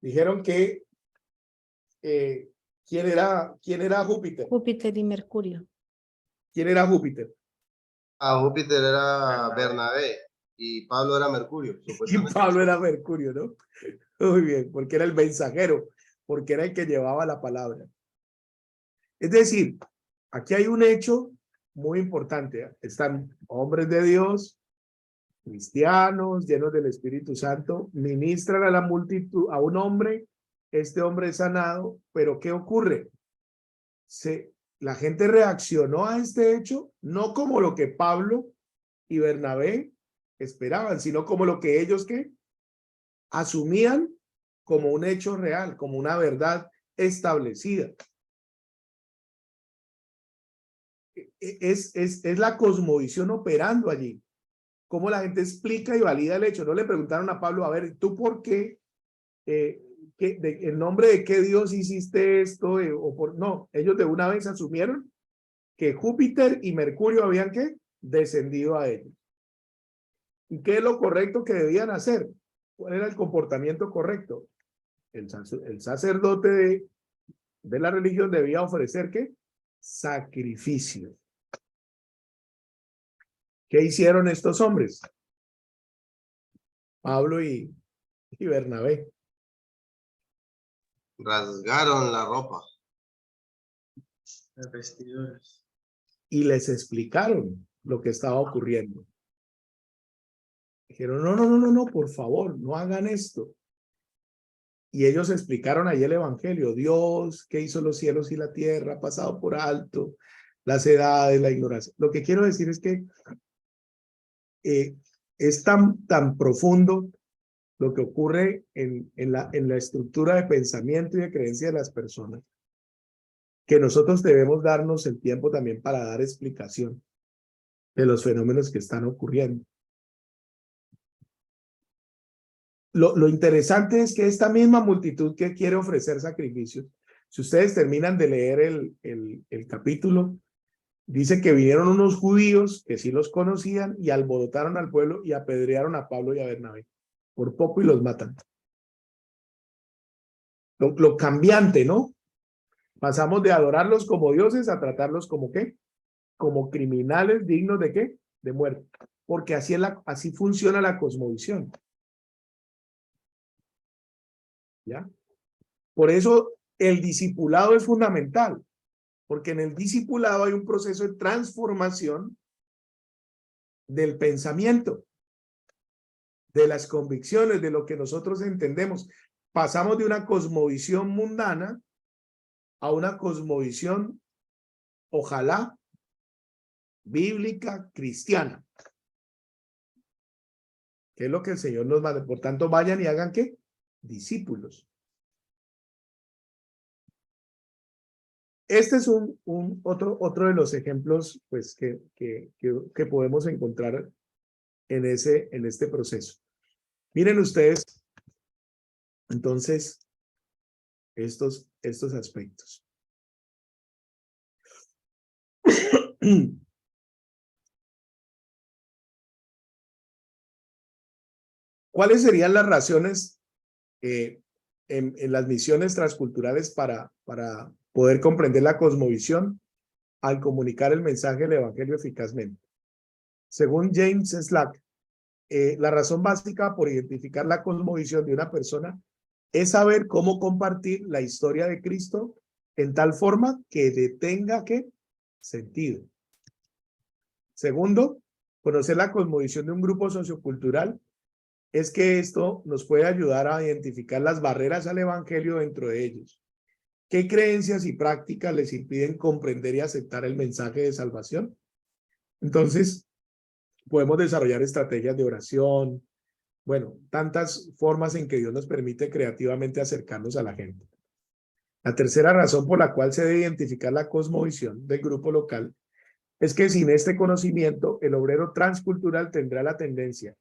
Dijeron que ¿quién era Júpiter? Júpiter y Mercurio. ¿Quién era Júpiter? Júpiter era Bernabé y Pablo era Mercurio, Y supuestamente. Pablo era Mercurio, ¿no? Muy bien, porque era el mensajero, porque era el que llevaba la palabra. Es decir, aquí hay un hecho muy importante. Están hombres de Dios, cristianos, llenos del Espíritu Santo, ministran a la multitud, a un hombre, este hombre es sanado, pero ¿qué ocurre? La gente reaccionó a este hecho, no como lo que Pablo y Bernabé esperaban, sino como lo que ellos ¿qué? Asumían como un hecho real, como una verdad establecida. Es la cosmovisión operando allí. Cómo la gente explica y valida el hecho. No le preguntaron a Pablo, a ver, ¿tú por qué? ¿En nombre de qué Dios hiciste esto? No, ellos de una vez asumieron que Júpiter y Mercurio habían ¿qué? Descendido a ellos. ¿Y qué es lo correcto que debían hacer? ¿Cuál era el comportamiento correcto? El sacerdote de la religión debía ofrecer ¿qué? Sacrificio. ¿Qué hicieron estos hombres? Pablo y Bernabé. Rasgaron la ropa. Las vestiduras. Y les explicaron lo que estaba ocurriendo. Dijeron, no, por favor, no hagan esto. Y ellos explicaron ahí el evangelio. Dios que hizo los cielos y la tierra, ha pasado por alto las edades, la ignorancia. Lo que quiero decir es que es tan profundo lo que ocurre en la estructura de pensamiento y de creencia de las personas, que nosotros debemos darnos el tiempo también para dar explicación de los fenómenos que están ocurriendo. Lo interesante es que esta misma multitud que quiere ofrecer sacrificios, si ustedes terminan de leer el capítulo, dice que vinieron unos judíos que sí los conocían y alborotaron al pueblo y apedrearon a Pablo y a Bernabé. Por poco y los matan. Lo cambiante, ¿no? Pasamos de adorarlos como dioses a tratarlos como ¿qué? Como criminales dignos de ¿qué? De muerte. Porque así funciona la cosmovisión. ¿Ya? Por eso el discipulado es fundamental, porque en el discipulado hay un proceso de transformación del pensamiento, de las convicciones, de lo que nosotros entendemos. Pasamos de una cosmovisión mundana a una cosmovisión, ojalá, bíblica, cristiana. Que es lo que el Señor nos manda. Por tanto, vayan y hagan ¿qué? Discípulos. Este es otro de los ejemplos pues, que podemos encontrar en este proceso. Miren ustedes, entonces, estos aspectos. ¿Cuáles serían las razones en las misiones transculturales para poder comprender la cosmovisión al comunicar el mensaje del evangelio eficazmente? Según James Slack, la razón básica por identificar la cosmovisión de una persona es saber cómo compartir la historia de Cristo en tal forma que tenga ¿qué? Sentido. Segundo, conocer la cosmovisión de un grupo sociocultural es que esto nos puede ayudar a identificar las barreras al evangelio dentro de ellos. ¿Qué creencias y prácticas les impiden comprender y aceptar el mensaje de salvación? Entonces, podemos desarrollar estrategias de oración, bueno, tantas formas en que Dios nos permite creativamente acercarnos a la gente. La tercera razón por la cual se debe identificar la cosmovisión del grupo local es que sin este conocimiento, el obrero transcultural tendrá la tendencia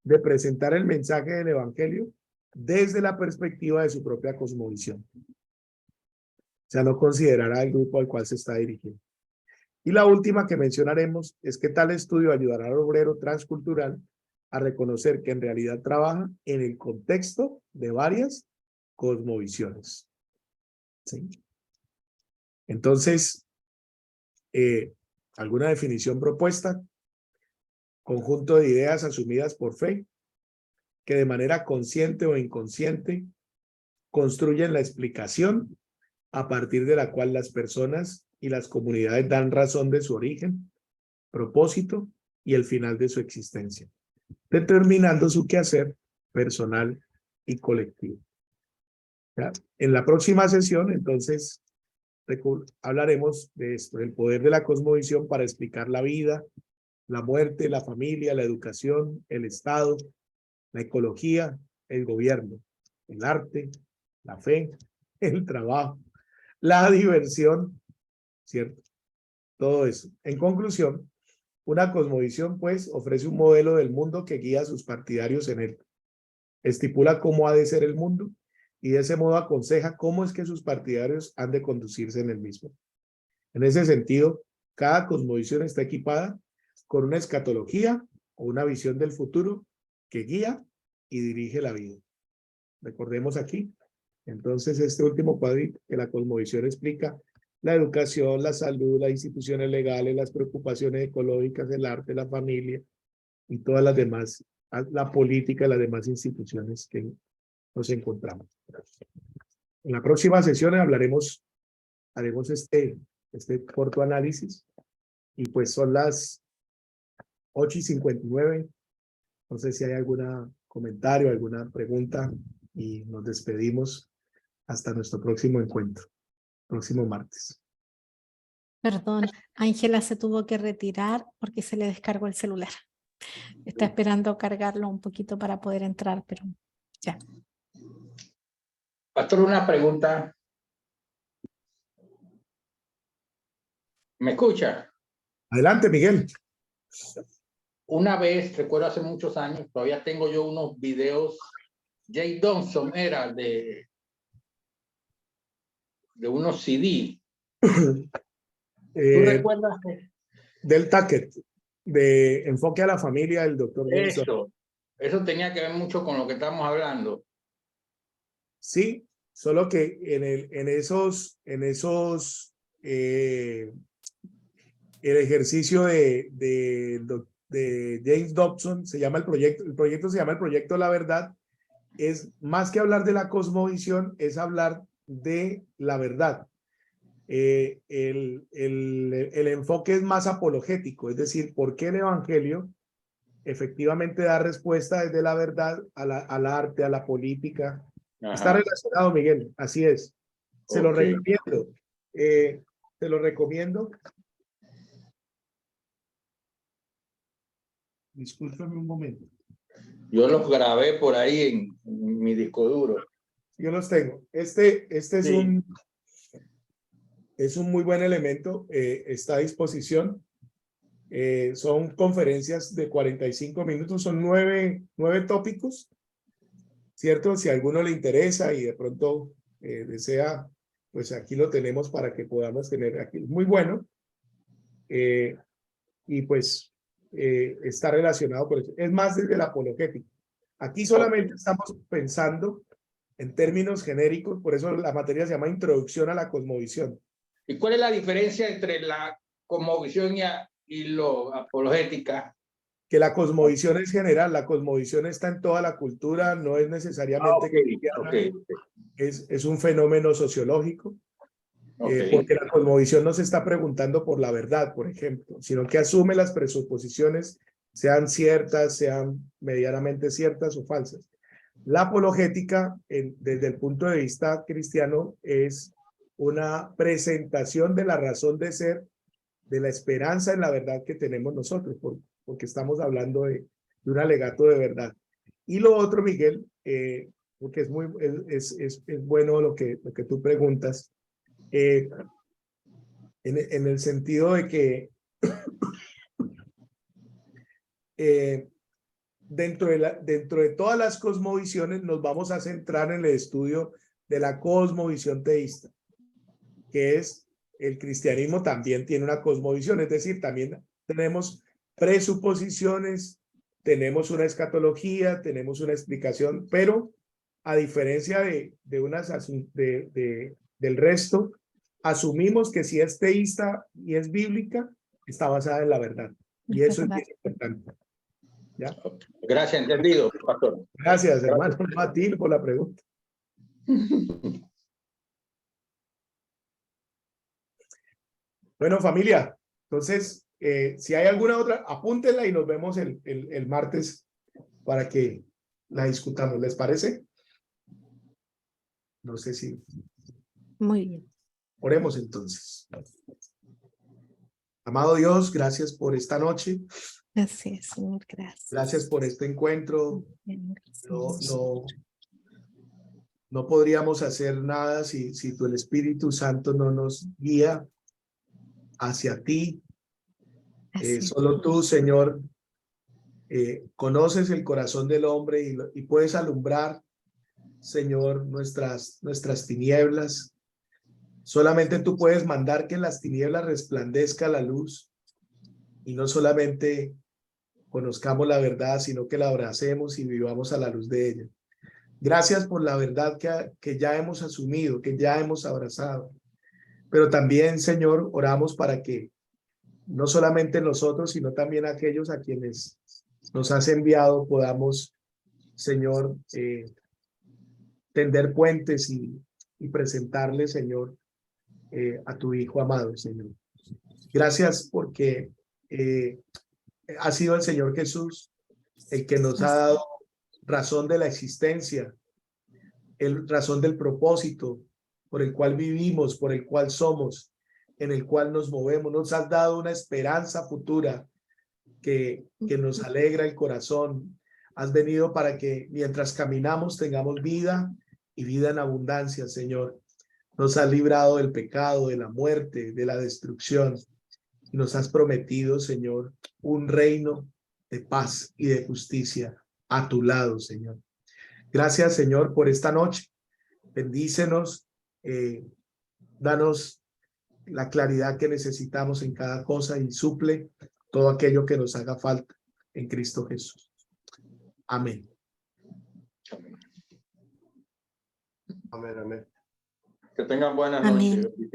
de presentar el mensaje del evangelio desde la perspectiva de su propia cosmovisión. O sea, no considerará el grupo al cual se está dirigiendo. Y la última que mencionaremos es que tal estudio ayudará al obrero transcultural a reconocer que en realidad trabaja en el contexto de varias cosmovisiones. ¿Sí? Entonces, ¿alguna definición propuesta? Conjunto de ideas asumidas por fe, que de manera consciente o inconsciente construyen la explicación a partir de la cual las personas y las comunidades dan razón de su origen, propósito y el final de su existencia, determinando su quehacer personal y colectivo. ¿Ya? En la próxima sesión, entonces, hablaremos de esto, del poder de la cosmovisión para explicar la vida, la muerte, la familia, la educación, el Estado, la ecología, el gobierno, el arte, la fe, el trabajo, la diversión, ¿cierto? Todo eso. En conclusión, una cosmovisión, pues, ofrece un modelo del mundo que guía a sus partidarios en él. Estipula cómo ha de ser el mundo y de ese modo aconseja cómo es que sus partidarios han de conducirse en el mismo. En ese sentido, cada cosmovisión está equipada con una escatología o una visión del futuro que guía y dirige la vida. Recordemos aquí, entonces, este último cuadrito, que la cosmovisión explica la educación, la salud, las instituciones legales, las preocupaciones ecológicas, el arte, la familia y todas las demás, la política y las demás instituciones que nos encontramos. En la próxima sesión haremos este corto análisis y pues son las 8:59. No sé si hay algún comentario, alguna pregunta y nos despedimos hasta nuestro próximo encuentro, próximo martes. Perdón, Ángela se tuvo que retirar porque se le descargó el celular. Está esperando cargarlo un poquito para poder entrar, pero ya. Pastor, una pregunta. ¿Me escucha? Adelante, Miguel. Una vez, recuerdo hace muchos años, todavía tengo yo unos videos, Jay Thompson era de unos CD. ¿Tú recuerdas? Del Tackett, de Enfoque a la Familia, del doctor Nelson. Eso tenía que ver mucho con lo que estamos hablando. Sí, solo que en esos el ejercicio de James Dobson, se llama el proyecto se llama el Proyecto de la Verdad, es más que hablar de la cosmovisión, es hablar de la verdad. El enfoque es más apologético, es decir, ¿por qué el evangelio efectivamente da respuesta desde la verdad al arte, a la política? Ajá. Está relacionado, Miguel, así es. Se lo recomiendo. Te lo recomiendo. Discúlpame un momento. Yo los grabé por ahí en mi disco duro. Yo los tengo. Este sí. Es un muy buen elemento. Está a disposición. Son conferencias de 45 minutos. Son nueve tópicos. ¿Cierto? Si a alguno le interesa y de pronto desea, pues aquí lo tenemos para que podamos tener aquí. Muy bueno. Y pues está relacionado con eso. Es más desde la apologética. Aquí solamente estamos pensando en términos genéricos, por eso la materia se llama Introducción a la Cosmovisión. ¿Y cuál es la diferencia entre la cosmovisión y lo apologética? Que la cosmovisión es general, la cosmovisión está en toda la cultura, no es necesariamente cristiana, es un fenómeno sociológico. Porque la cosmovisión no se está preguntando por la verdad, por ejemplo, sino que asume las presuposiciones, sean ciertas, sean medianamente ciertas o falsas. La apologética, desde el punto de vista cristiano, es una presentación de la razón de ser, de la esperanza en la verdad que tenemos nosotros, porque estamos hablando de un alegato de verdad. Y lo otro, Miguel, porque es bueno lo que tú preguntas, en el sentido de que dentro de todas las cosmovisiones nos vamos a centrar en el estudio de la cosmovisión teísta, que es el cristianismo también tiene una cosmovisión, es decir, también tenemos presuposiciones, tenemos una escatología, tenemos una explicación, pero a diferencia del resto, asumimos que si es teísta y es bíblica, está basada en la verdad. Y eso es bien importante. ¿Ya? Gracias, entendido, pastor. Gracias, hermano Matil, por la pregunta. Bueno, familia, entonces, si hay alguna otra, apúntenla y nos vemos el martes para que la discutamos. ¿Les parece? No sé si... Muy bien. Oremos entonces. Amado Dios, gracias por esta noche. Gracias, Señor, gracias. Gracias por este encuentro. Gracias. No podríamos hacer nada si tu Espíritu Santo no nos guía hacia ti. Solo tú, Señor, conoces el corazón del hombre y puedes alumbrar, Señor, nuestras tinieblas. Solamente tú puedes mandar que en las tinieblas resplandezca la luz y no solamente conozcamos la verdad, sino que la abracemos y vivamos a la luz de ella. Gracias por la verdad que ya hemos asumido, que ya hemos abrazado. Pero también, Señor, oramos para que no solamente nosotros, sino también aquellos a quienes nos has enviado podamos, Señor, tender puentes y presentarle, Señor, a tu Hijo amado, Señor. Gracias porque ha sido el Señor Jesús el que nos ha dado razón de la existencia, razón del propósito por el cual vivimos, por el cual somos, en el cual nos movemos. Nos has dado una esperanza futura que nos alegra el corazón. Has venido para que mientras caminamos tengamos vida y vida en abundancia, Señor. Nos has librado del pecado, de la muerte, de la destrucción. Y nos has prometido, Señor, un reino de paz y de justicia a tu lado, Señor. Gracias, Señor, por esta noche. Bendícenos, danos la claridad que necesitamos en cada cosa y suple todo aquello que nos haga falta en Cristo Jesús. Amén. Amén, amén. Que tengan buenas Amén. noches.